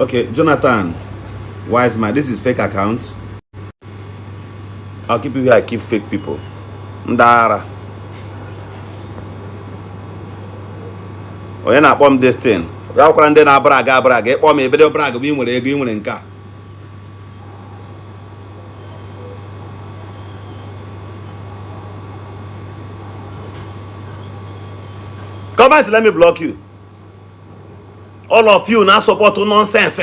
Okay, Jonathan Wiseman, this is fake account. I'll keep you here, I keep fake people. Ndara. Onye na-akpọ m this thing. Ya kwara ndị na-abraga ịkpọ m ebe braga bụ ị nwere ego ị nwere nke a. Comment, let me block you. All of you now support nonsense.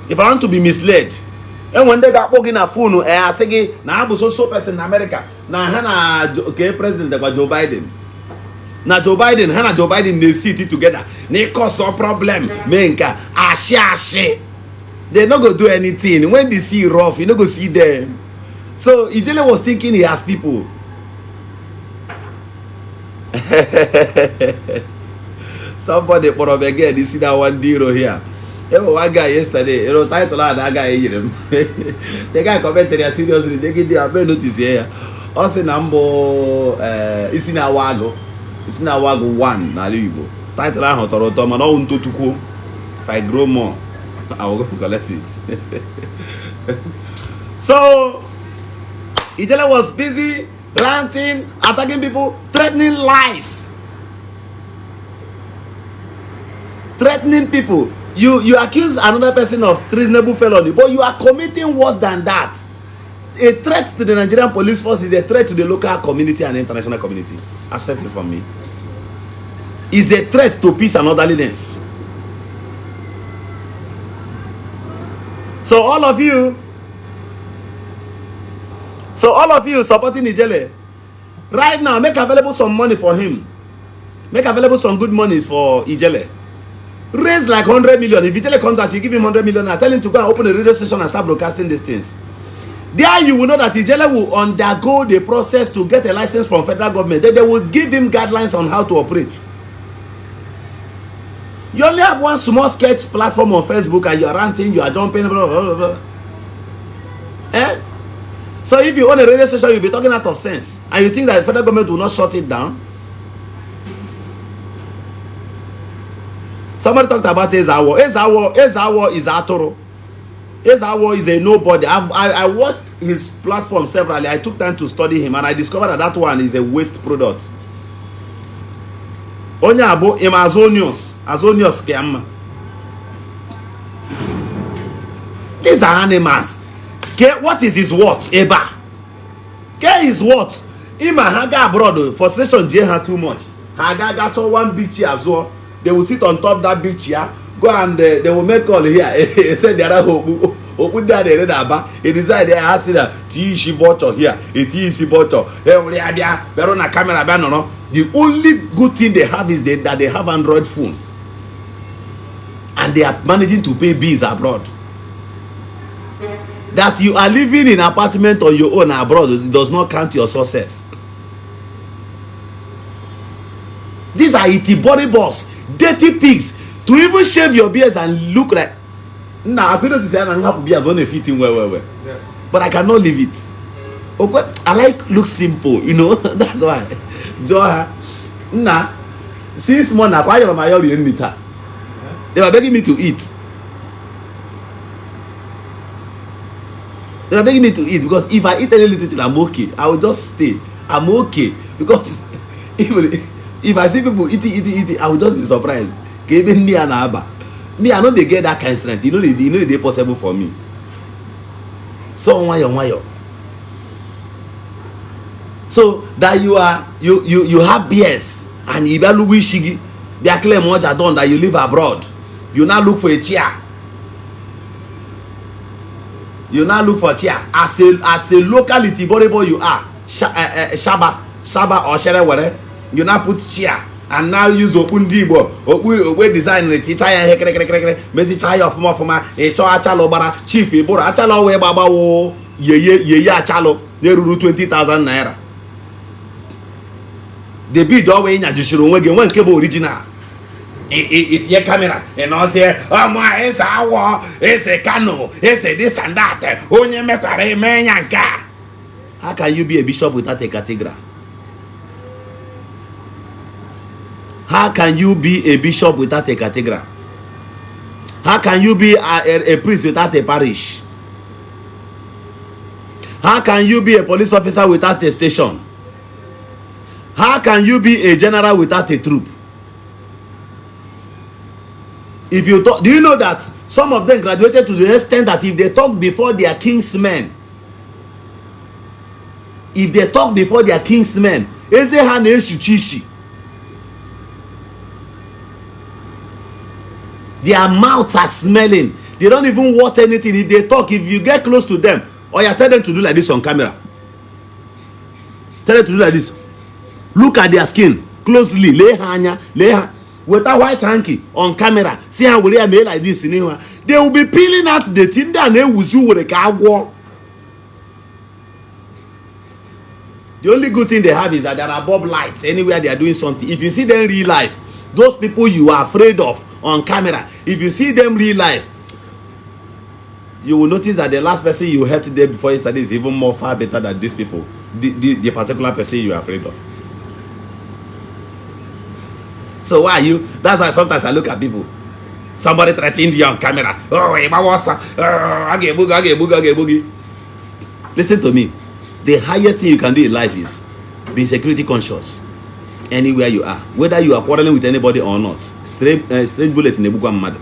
If I want to be misled, and when they got working a phone, I say, now I'm so person in America. Now, Hannah, okay, President Joe Biden. Now, Joe Biden, they sit together. They cause some problem. Menka, ashe. They're not going to do anything. When they see rough, you not going to see them. So, Ijele was thinking he has people. Somebody put up again. You see that one deal here. There was one guy yesterday, you know, title that guy him. The guy commented seriously, they give their notice here. Also, number Isiagu 1 na Igbo. Title ahụ tọrọ ụtọ mana ọ ntotukwu. If I grow more, I will go collect it. So, Ijele was busy ranting, attacking people, threatening lives. Threatening people. You accuse another person of treasonable felony, but you are committing worse than that. A threat to the Nigerian police force is a threat to the local community and international community. Accept it from me. Is a threat to peace and orderliness. So all of you supporting Ijele, right now, make available some money for him. Make available some good monies for Ijele. Raise like 100 million. If Ijele comes out, you give him 100 million. I tell him to go and open a radio station and start broadcasting these things. There you will know that Ijele will undergo the process to get a license from federal government. Then they will give him guidelines on how to operate. You only have one small sketch platform on Facebook and you are ranting, you are jumping, blah, blah, blah, blah. Eh? So if you own a radio station, you'll be talking out of sense. And you think that the federal government will not shut it down? Somebody talked about Ezawo. Ezawo is Atoro. Ezawo is a nobody. I watched his platform severally. I took time to study him and I discovered that that one is a waste product. Onyabo im Azonius Kiam. These are animals. What is his worth? Eba. His worth. Ima Haga abroad. Frustration J too much. Haga got one beach as well. They will sit on top that beach here. Go and they will make call here. Said the other open that they read about. He decided they asked that Ishi bottle here. Ishi bottle. Verona camera banner. The only good thing they have is that they have Android phone. And they are managing to pay bills abroad. That you are living in an apartment on your own abroad does not count your success. These are itty body boss, dirty pigs. To even shave your beards and look like nah, I couldn't say I don't have beards on a fitting well. Yes. But I cannot leave it. Okay, I like look simple, you know. That's why. Joha, nah. Since morning, why am I in meter? They were begging me to eat. They are begging me to eat because if I eat any little thing, I'm okay. I will just stay. I'm okay because if I see people eating, I will just be surprised. Giving me an aba. Me, I know they get that kind of strength. You know they possible for me. So why? So that you have BS and if you look shigi, they are claim what I done that you live abroad. You now look for a chair. You now look for a chair as a locality boy you are Shaba or Shere whatever. You now put chair and now use Ndi Igbo okpu design it chaya kere mezi chaya of more e cho achalo bara chief iboro achalo we gbabawo ye achalo na ruru 20,000 naira. The bid always nyajishiro onwe ge nwe nke bụ original. It's your camera and all say, oh my, it's our, it's a cano, it's a this and that. How can you be a bishop without a cathedral? How can you be a bishop without a cathedral? How can you be a priest without a parish? How can you be a police officer without a station? How can you be a general without a troop? If you talk, do you know that some of them graduated to the extent that if they talk before their kingsmen, their mouths are smelling. They don't even want anything. If they talk, if you get close to them, or you tell them to do like this on camera. Tell them to do like this. Look at their skin closely. Lay hand. With a white hanky on camera, see how we are made like this in here. They will be peeling out the thing that they will do with a cow. The only good thing they have is that there are bulb lights anywhere they are doing something. If you see them real life, those people you are afraid of on camera, if you see them real life, you will notice that the last person you helped there before yesterday is even more far better than these people, the particular person you are afraid of. So why are you? That's why sometimes I look at people. Somebody threatened you on camera. Oh, I get boogie. Listen to me. The highest thing you can do in life is be security conscious. Anywhere you are, whether you are quarreling with anybody or not, straight bullet in the book mad.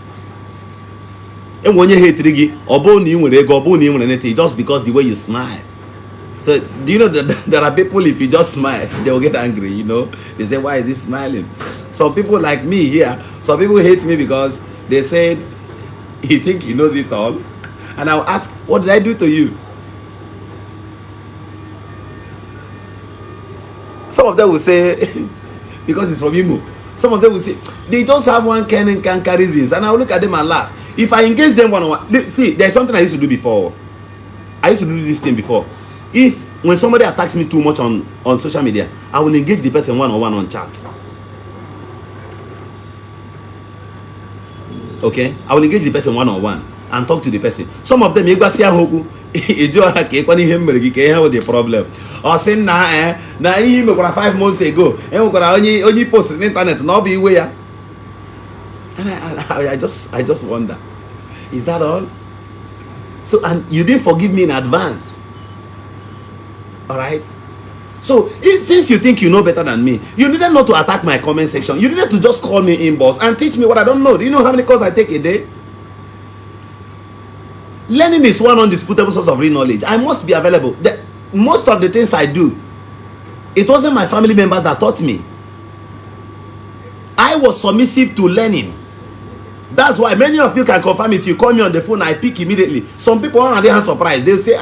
And when you hate Rigi, or bone you anything, just because the way you smile. So do you know that there are people, if you just smile, they will get angry, you know? They say, why is he smiling? Some people like me here, some people hate me because they said he think he knows it all. And I'll ask, what did I do to you? Some of them will say, because it's from Imo. Some of them will say, they just have one kind of reasons. And I'll look at them and laugh. If I engage them one-on-one, see, there's something I used to do before. I used to do this thing before. When somebody attacks me too much on social media, I will engage the person one-on-one on chat. Okay? I will engage the person one-on-one and talk to the person. Some of them, the problem. Or say, nah, 5 months ago, only post on the internet, not be where. And I just wonder, is that all? So, and you didn't forgive me in advance. All right? So, since you think you know better than me, you needed not to attack my comment section. You needed to just call me inbox and teach me what I don't know. Do you know how many calls I take a day? Learning is one undisputable source of real knowledge. I must be available. Most of the things I do, it wasn't my family members that taught me. I was submissive to learning. That's why many of you can confirm it. You call me on the phone, I pick immediately. Some people are not surprised. They'll say,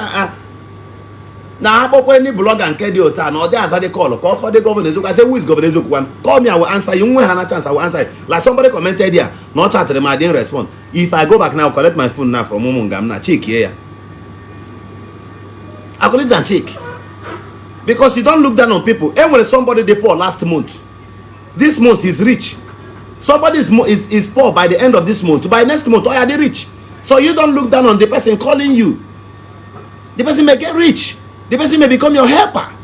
now any blogger and Kedi or there's how they call for the governor. I say, who is Governor Zukwan? Call me, I will answer you. When I have a chance, I will answer. Like somebody commented here, not chat them, I didn't respond. If I go back now, collect my phone now from Mumungam, now check here. I collect and check. Because you don't look down on people. And when somebody they poor last month, this month is rich. Somebody is poor by the end of this month. By next month, are they rich? So you don't look down on the person calling you. The person may get rich. The person may become your helper.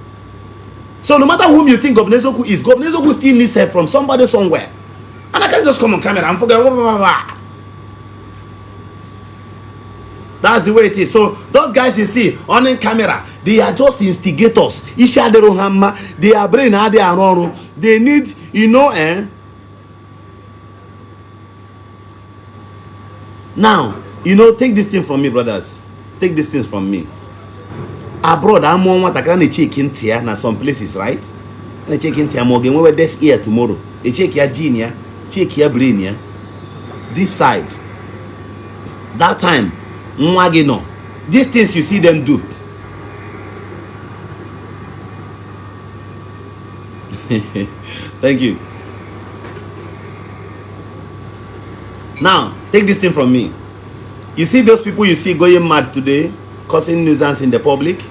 So no matter whom you think Governor Zoku is, Governor Zoku still needs help from somebody somewhere. And I can't just come on camera and forget. That's the way it is. So those guys you see on camera, they are just instigators. Ishi, they are brain, they are wrong. They need, Now, take this thing from me, brothers. Take these things from me. Abroad, I'm on what I can check in here na some places, right? And I check in here more. We will deaf ear tomorrow. I check your gene, check your brain. This side, that time, mwagino. These things you see them do. Thank you. Now, take this thing from me. You see those people you see going mad today, causing nuisance in the public?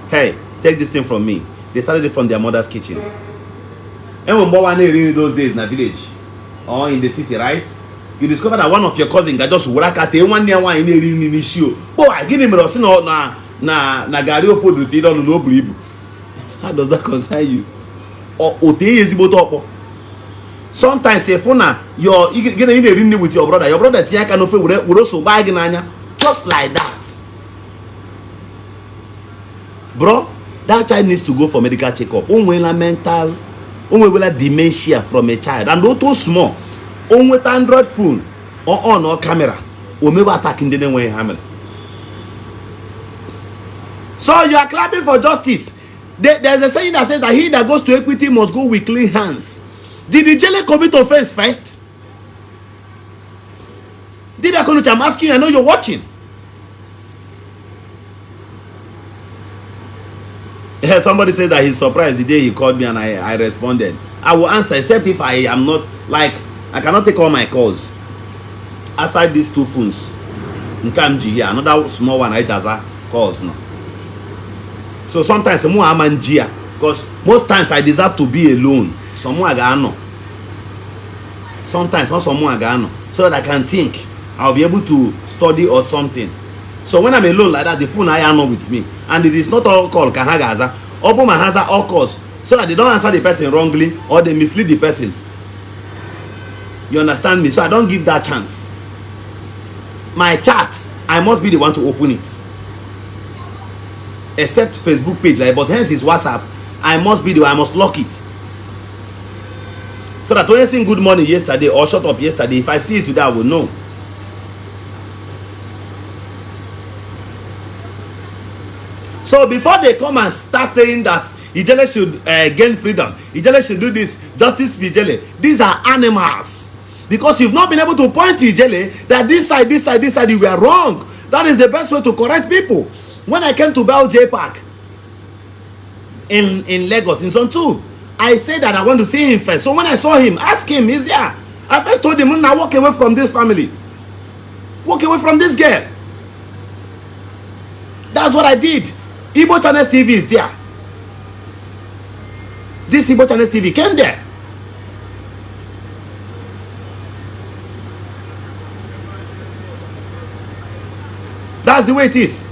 Hey, take this thing from me. They started it from their mother's kitchen. And when Bowane in those days in the village or in the city, right? You discover that one of your cousins got just wurakate one near one in the issue. Oh, I give him na gario food you don't know. How does that concern you? Or ote is about sometimes if you're getting in with your brother tiaka no fe would also buy just like that. Bro, that child needs to go for medical checkup. Mental, dementia from a child, and not too small. With Android phone or camera, or maybe attacking the name when hammer. So you are clapping for justice. There's a saying that says that he that goes to equity must go with clean hands. Did Ijele commit offense first? I'm asking you, I know you're watching. Somebody said that he's surprised the day he called me and I responded. I will answer, except if I am not, like, I cannot take all my calls. Aside these two phones, Nkamji here, another small one, I just calls no. So sometimes more amanjia. Because most times I deserve to be alone. Someone I got no. Sometimes not someone I got no. So that I can think. I'll be able to study or something. So when I'm alone like that, the phone I am with me. And it is not all call Kahagaza. Open my hands all calls. So that they don't answer the person wrongly or they mislead the person. You understand me? So I don't give that chance. My chat, I must be the one to open it. Except Facebook page, like, but hence is WhatsApp. I must be the one, I must lock it. So that when I sing good morning yesterday or shut up yesterday, if I see it today, I will know. So before they come and start saying that Ijele should gain freedom, Ijele should do this, justice for Ijele, these are animals. Because you've not been able to point to Ijele that this side, you were wrong. That is the best way to correct people. When I came to Bell J Park in Lagos, in Zone 2, I said that I want to see him first. So when I saw him, ask him, he's here. I first told him, now walk away from this family. Walk away from this girl. That's what I did. Igbo Channel TV is there. This Igbo Channel TV came there. That's the way it is.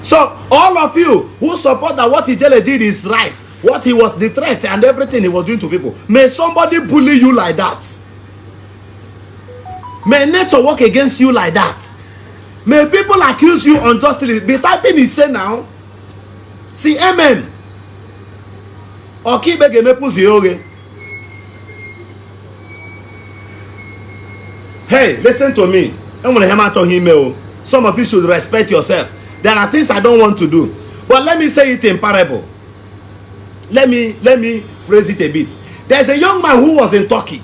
So all of you who support that what Ijele did is right, what he was the threat and everything he was doing to people, may somebody bully you like that. May nature work against you like that. May people accuse you unjustly. Be typing is say now. See, amen. Hey, listen to me. I'm gonna hammer to him. Some of you should respect yourself. There are things I don't want to do. But let me say it in parable. Let me phrase it a bit. There's a young man who was in Turkey.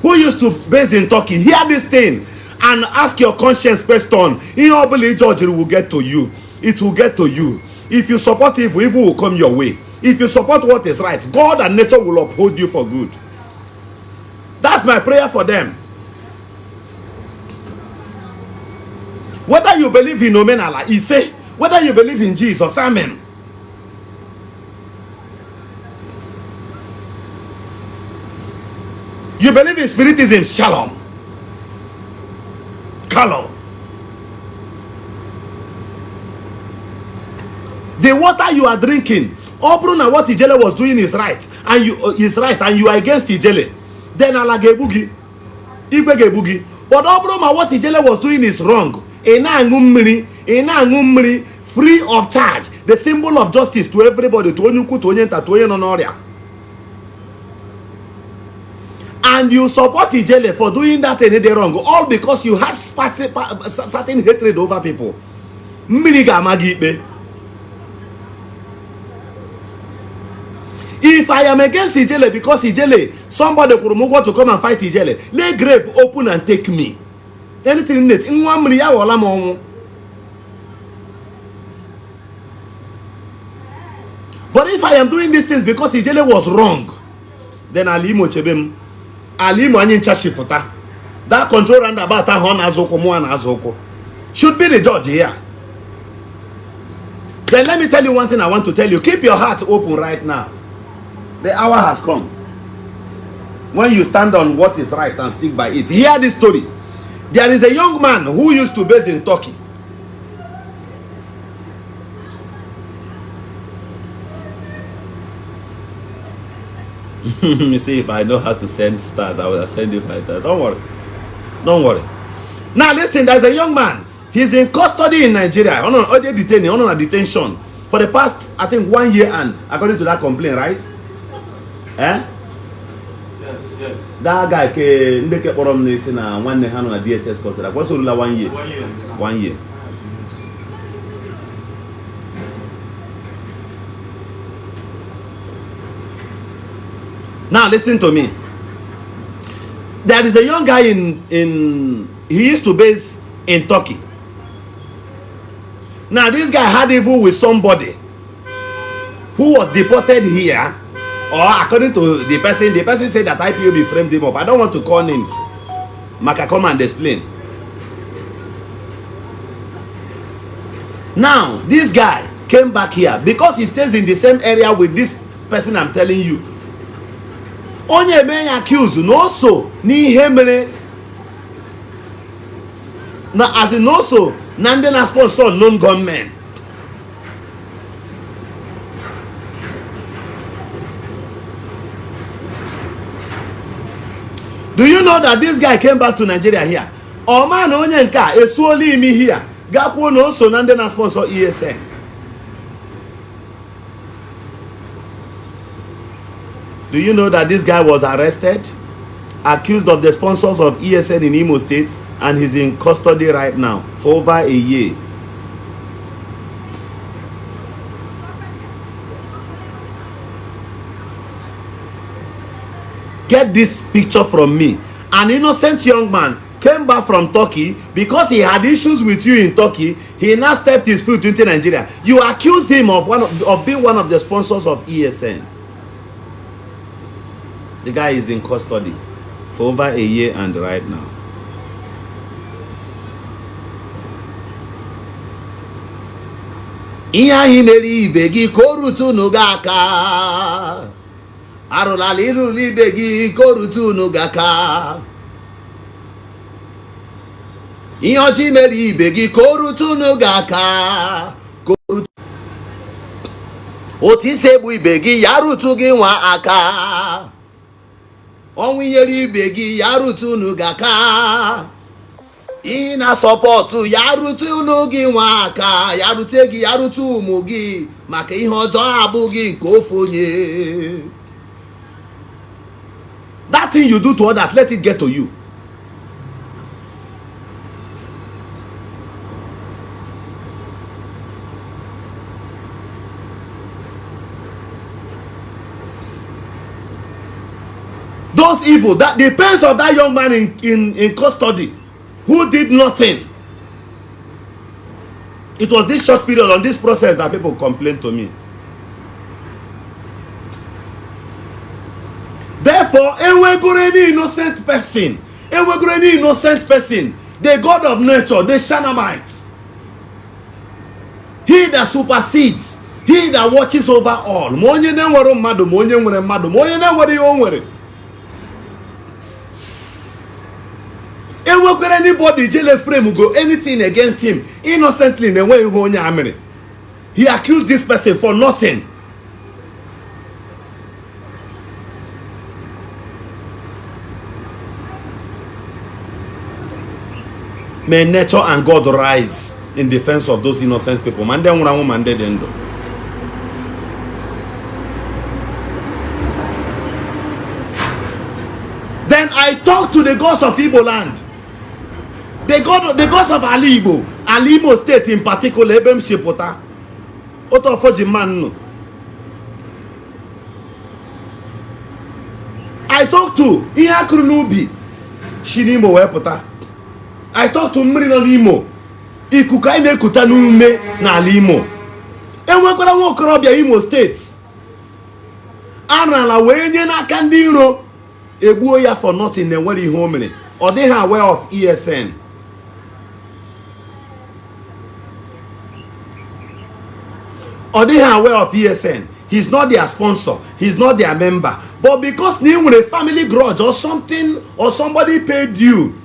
Who used to base in Turkey. Hear this thing and ask your conscience question. In George, it will get to you. It will get to you. If you support evil, evil will come your way. If you support what is right, God and nature will uphold you for good. That's my prayer for them. Whether you believe in Omenala, Ise, whether you believe in Jesus, amen. You believe in spiritism, shalom. Kalo. The water you are drinking, Obruna, what Ijele was doing is right, and you are against Ijele. Then Allah gebugi, Igbe gebugi. But Obruna, what Ijele was doing is wrong. Free of charge, the symbol of justice to everybody, to Onyuku, to Onyenta, to Onoria. And you support Ijele for doing that anything wrong, all because you have certain hatred over people. If I am against Ijele because Ijele, somebody could move to come and fight Ijele, lay grave open and take me. Anything in it. But if I am doing these things because Ijele was wrong, then Alimo Chebem, Alimo Anin Chashifuta, that control roundabout should be the judge here. Then let me tell you one thing I want to tell you. Keep your heart open right now. The hour has come. When you stand on what is right and stick by it. Hear this story. There is a young man who used to base in Turkey. You see, if I know how to send stars, I will send you 5 stars. Don't worry. Don't worry. Now listen, there's a young man. He's in custody in Nigeria. On a detention for the past, I think, 1 year and according to that complaint, right? Eh? Yes. That guy ke ndeke borom ne si na nwanne ha no na DSS custody. What's rula 1 year? 1 year. 1 year. Now listen to me. There is a young guy he used to base in Turkey. Now this guy had evil with somebody who was deported here, or according to the person said that IPOB framed him up. I don't want to call names. Maka come and explain. Now this guy came back here because he stays in the same area with this person I'm telling you. Onye eme ya accuse no so n'ihe mere na as in also na ndị na sponsor known gunmen. Do you know that this guy came back to Nigeria here? Oh man, onye nka esuoli imi here. Gakwo no so na ndị na sponsor ESN. Do you know that this guy was arrested, accused of the sponsors of ESN in Imo State, and he's in custody right now for over a year? Get this picture from me. An innocent young man came back from Turkey because he had issues with you in Turkey. He now stepped his foot into Nigeria. You accused him of being one of the sponsors of ESN. The guy is in custody for over a year and right now. Ihe mere ibe gị korutu n'ugaka. Arụlala iruli ibe gị korutu n'ugaka. Ihe ọchị mere ibe gị korutu n'ugaka. Otu isi egbu ibe gị ya rutu gị nwa aka. Onwe yeri ibe gị ya rutu n'ugaka. Ị na sọpọtụ ya rutu unu gị nwa aka, ya rute gị ya rutu ụmụ gị maka ihe ọjọọ abụghị nke ofu onye. That thing you do to others, let it get to you. Those evil, that the parents of that young man in custody who did nothing. It was this short period on this process that people complained to me. Therefore, any innocent person, the God of nature, the Shanamites, he that supersedes, he that watches over all. Anybody Ijele frame will go anything against him innocently in a way he accused this person for nothing. May nature and God rise in defense of those innocent people. Then I talked to the gods of Igbo Land. The gods of Ali Igbo state in particular, Ebem Shepota, I talked to Iyakurunubi, Shinimo Wepota. I talked to Mrino Imo, Ikukaine Kutanume na Limo. And we're gonna walk around Imo states. Anala wenye na kandiro, Ebuoya for nothing and what he home. Or they are aware of ESN. Or they are aware of ESN. He's not their sponsor. He's not their member. But because they with a family grudge or something, or somebody paid you,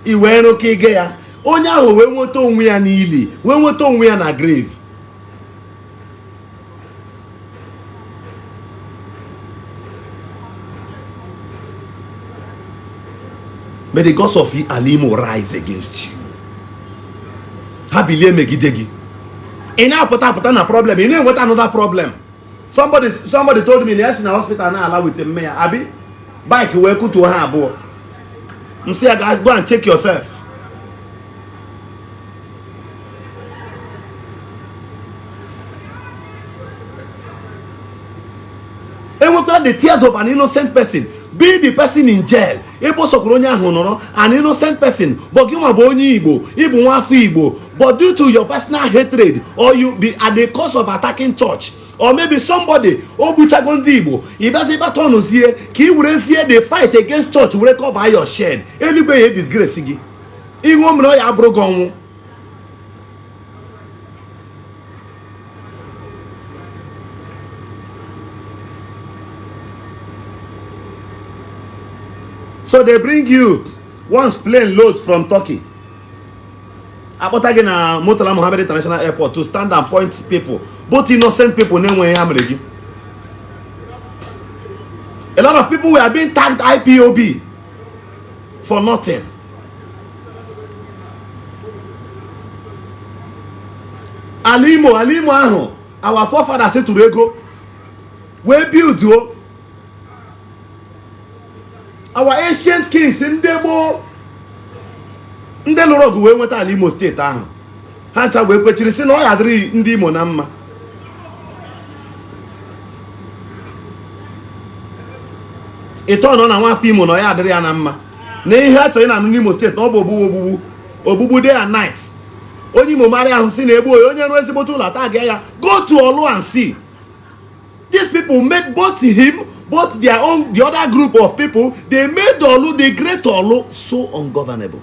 he went okay gaya. Onya we want to we an Ili. We want to we an a grave. May the gods of Alimo rise against you. Habile megidegi. And now put up a problem. You know what another problem? Somebody told me yes in the hospital now allow with a mayor. Abi bike we could to her boy. You see, guys, go and check yourself. And we got the tears of an innocent person. Be the person in jail. An innocent person. But you are Igbo, even Igbo. But due to your personal hatred, or you be at the cause of attacking church, or maybe somebody, Ndi Igbo, he doesn't even here, he will see the fight against church will recover your shed. Anybody disgrace. So they bring you once plane loads from Turkey. Akpọta na Murtala Mohammed International Airport to stand and point people, both innocent people. A lot of people were being tagged IPOB for nothing. Alimo aho, our forefathers said to Rego, we build you. Our ancient kings in Debo. Ndị lụrụ ọgụ wee nweta ala Imo steeti ahụ, ha ncha wee kwechiri sị na ọ yadịrị ndị Imo na mma. Ịtọ nọ na nwafọ Imo na ọ yadịrị ya na mma, na ihe a chọrọ na anụ n'Imo steeti na ọ bụ ogbugbu day and night. Onye Imo mara ahụ si na egbu onye ruo ezigbote ụlọ ata ga ya, go to Olu and see. These people made both him, both their own, the other group of people, they made Olu, the great Olu, so ungovernable.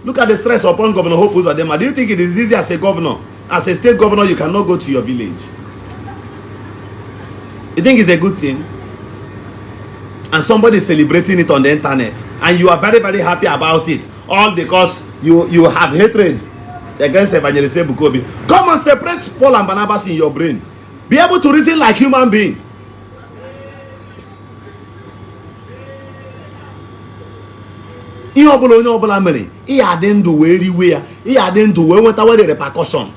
Look at the stress upon Governor Hope Uzodinma. Do you think it is easy as a governor, as a state governor, you cannot go to your village? You think it's a good thing? And somebody is celebrating it on the internet, and you are very, very happy about it, all because you have hatred against Evangelist Bukobi. Come and separate Paul and Barnabas in your brain. Be able to reason like human being. Ihe ọbụla onye ọbụla mere, ihe adị ndụ wee riwe ya, ihe adị ndụ wee nweta were repercussion.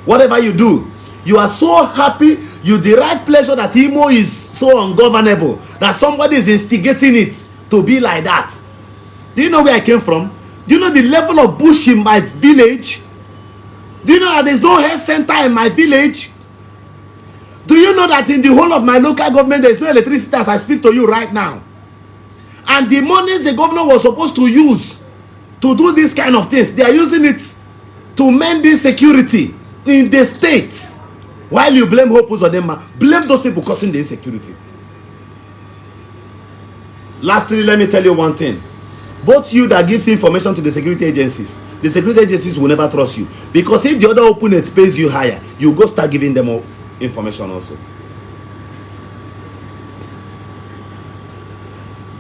Whatever you do, you are so happy, you derive pleasure that Imo is so ungovernable, that somebody is instigating it to be like that. Do you know where I came from? Do you know the level of bush in my village? Do you know that there's no health center in my village? Do you know that in the whole of my local government there's no electricity as I speak to you right now? And the monies the governor was supposed to use to do this kind of things, they are using it to mend insecurity in the states. While you blame Hope Uzodinma, blame those people causing the insecurity. Lastly, let me tell you one thing. Both you that gives information to the security agencies will never trust you. Because if the other opponent pays you higher, you go start giving them more information also.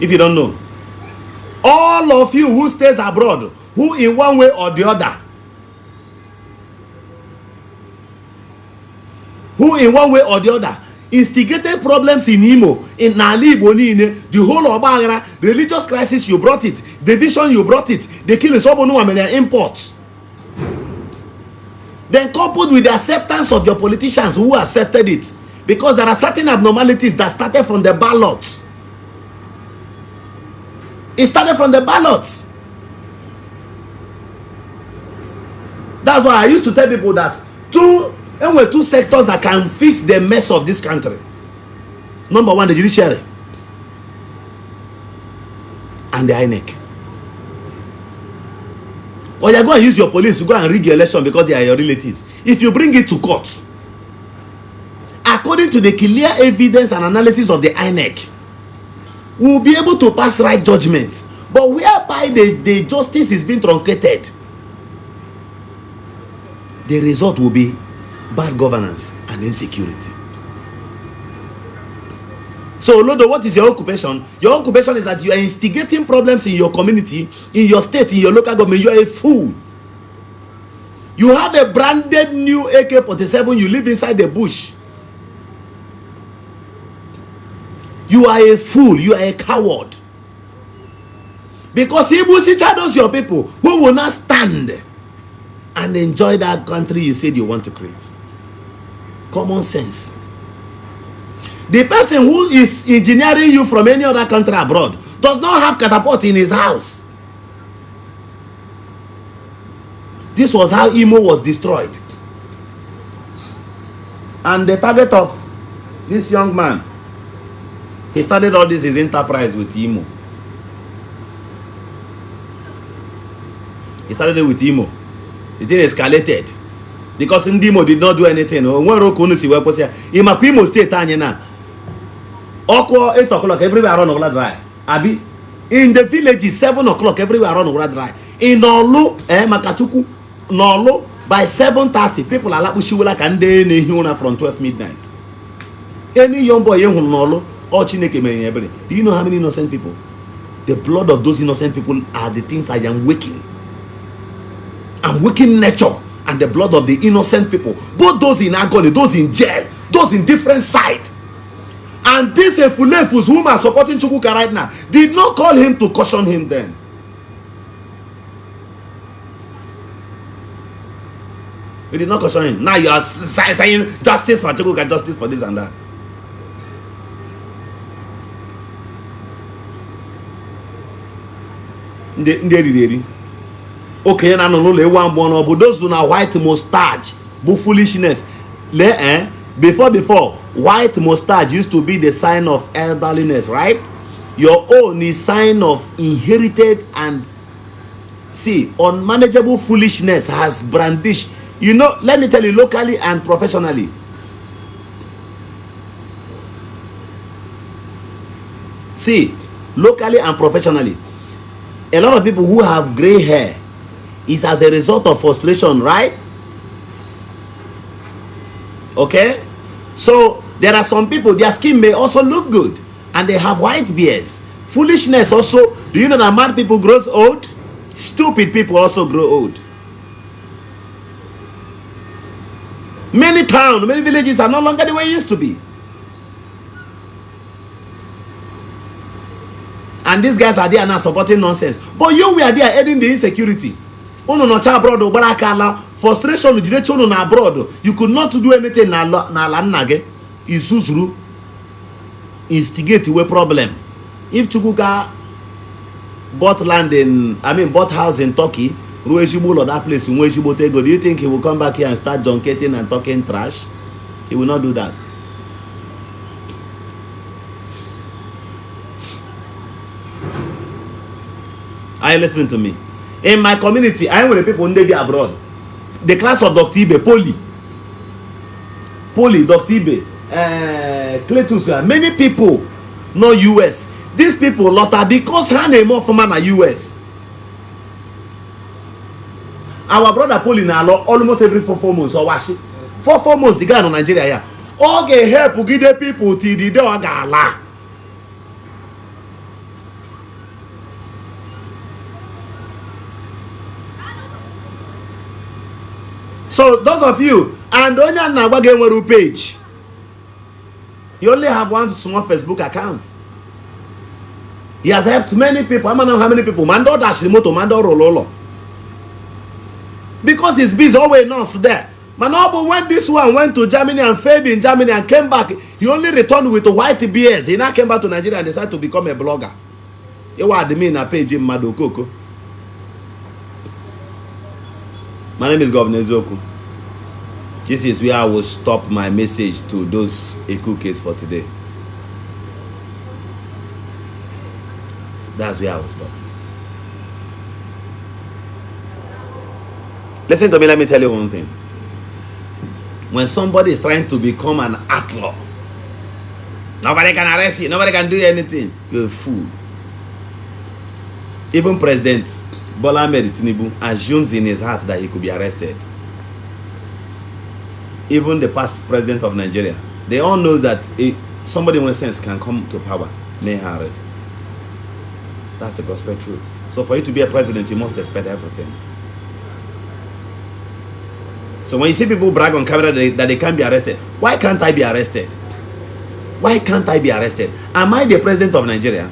If you don't know, all of you who stays abroad, who in one way or the other, instigated problems in Imo, in Ndi Igbo, the whole of Bagara, religious crisis, you brought it, division, you brought it, the killings of Ọmenala imports. Then coupled with the acceptance of your politicians who accepted it, because there are certain abnormalities that started from the ballots. It started from the ballots. That's why I used to tell people that there were two sectors that can fix the mess of this country. Number one, the judiciary and the INEC. Or you're going to use your police to go and rig your election because they are your relatives. If you bring it to court, according to the clear evidence and analysis of the INEC, we will be able to pass right judgment. But whereby the justice is being truncated, the result will be bad governance and insecurity. So, Lodo, what is your occupation? Your occupation is that you are instigating problems in your community, in your state, in your local government. You are a fool. You have a branded new AK-47. You live inside the bush. You are a fool. You are a coward. Because Ibu shadows your people who will not stand and enjoy that country you said you want to create. Common sense. The person who is engineering you from any other country abroad does not have catapult in his house. This was how Imo was destroyed. And the target of this young man, he started all this his enterprise with Imo. He started it with Imo. It then escalated. Because Ndimo did not do anything. Imo state Oko 8 o'clock everywhere around Ola dry. Abi in the villages 7 o'clock everywhere around Ola dry. In Olu, Makatuku, Nolo, by 7:30, people are like Ushiwala can day from 12 midnight. Any young boy in Nolo or Chineke. Do you know how many innocent people? The blood of those innocent people are the things I am waking. I'm waking nature and the blood of the innocent people. Both those in agony, those in jail, those in different side. And these Efulefus whom are supporting Chukwuka right now did not call him to caution him then. We did not caution him. Now you are saying justice for Chukwuka, justice for this and that. Okay, but those who are white mustache, but foolishness. Before, white mustache used to be the sign of elderliness, right? Your own is sign of inherited and unmanageable foolishness has brandished. You know, let me tell you, locally and professionally. Locally and professionally. A lot of people who have gray hair is as a result of frustration, right? Okay? So, there are some people, their skin may also look good and they have white beards. Foolishness also. Do you know that mad people grow old? Stupid people also grow old. Many towns, many villages are no longer the way it used to be. And these guys are there now supporting nonsense. But you were there aiding the insecurity. Abroad, frustration, abroad. You could not do anything. Isuzuru instigate a problem. If Chukwuka bought land bought house in Turkey, or that place, do you think he will come back here and start junketing and talking trash? He will not do that. Are you listening to me? In my community, I am with the people who are abroad. The class of Dr. Ibe, Dr. Ibe, Cletus, many people know US. These people lotter because her name of man are US. Our brother Poli now almost every 4 months or wash it. 4 months the guy in Nigeria here. Okay, help give the people till the door gala. So those of you and Onya Nagwagenweru page, you only have one small Facebook account. He has helped many people. I don't know how many people. Mando Dashimoto, Mando Rololo. Because he's busy, always not there. Manobu, when this one went to Germany and failed in Germany and came back, he only returned with white beards. He now came back to Nigeria and decided to become a blogger. You are the main page in Madokoko. My name is Governor Zoku. This is where I will stop my message to those cookies for today. That's where I will stop. Listen to me, let me tell you one thing. When somebody is trying to become an outlaw, nobody can arrest you, nobody can do anything. You're a fool. Even President Bola Ahmed Tinubu assumes in his heart that he could be arrested. Even the past president of Nigeria, they all know that somebody with sense can come to power, may arrest. That's the gospel truth. So for you to be a president, you must expect everything. So when you see people brag on camera that they can't be arrested, why can't I be arrested? Why can't I be arrested? Am I the president of Nigeria?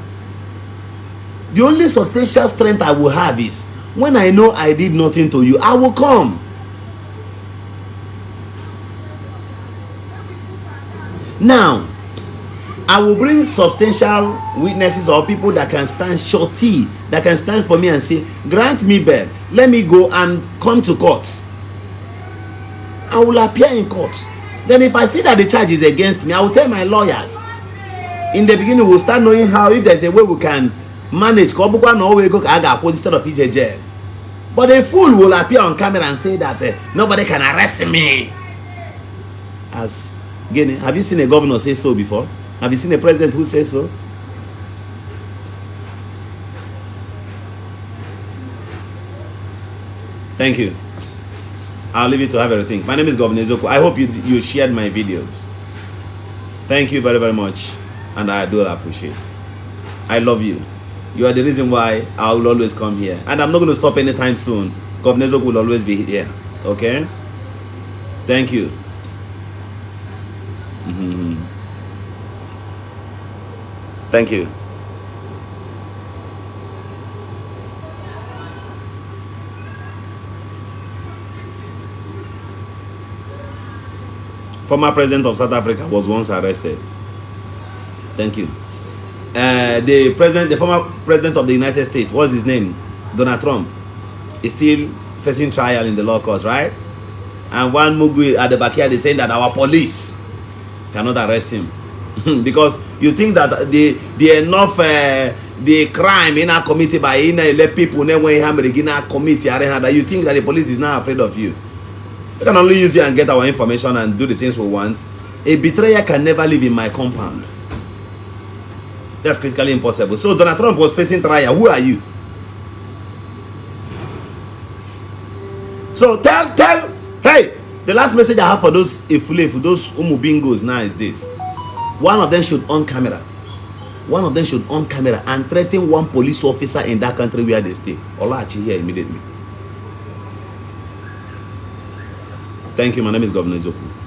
The only substantial strength I will have is when I know I did nothing to you, I will come. Now, I will bring substantial witnesses or people that can stand shorty, that can stand for me and say, grant me bail, let me go and come to court. I will appear in court. Then if I see that the charge is against me, I will tell my lawyers. In the beginning, we'll start knowing how, if there's a way we can manage, instead of Ijele. But a fool will appear on camera and say that nobody can arrest me. As again, have you seen a governor say so before? Have you seen a president who says so? Thank you. I'll leave you to have everything. My name is Governor Zoku. I hope you shared my videos. Thank you very, very much. And I do appreciate. I love you. You are the reason why I will always come here. And I'm not going to stop anytime soon. Governor Zoku will always be here. Okay? Thank you. Thank you. Former president of South Africa was once arrested. Thank you. The former president of the United States, what's his name? Donald Trump, is still facing trial in the law courts, right? And one mugu at the backyard is saying that our police cannot arrest him because you think that the enough the crime in our committee by let people when in our committee that you think that the police is not afraid of you. We can only use you and get our information and do the things we want. A betrayer can never live in my compound. That's critically impossible. So Donald Trump was facing trial. Who are you? So tell, hey, the last message I have for those Ifulefu, those Umubingos now is this. One of them should on camera. One of them should on camera and threaten one police officer in that country where they stay. Olachi here immediately. Thank you. My name is Governor Zoku.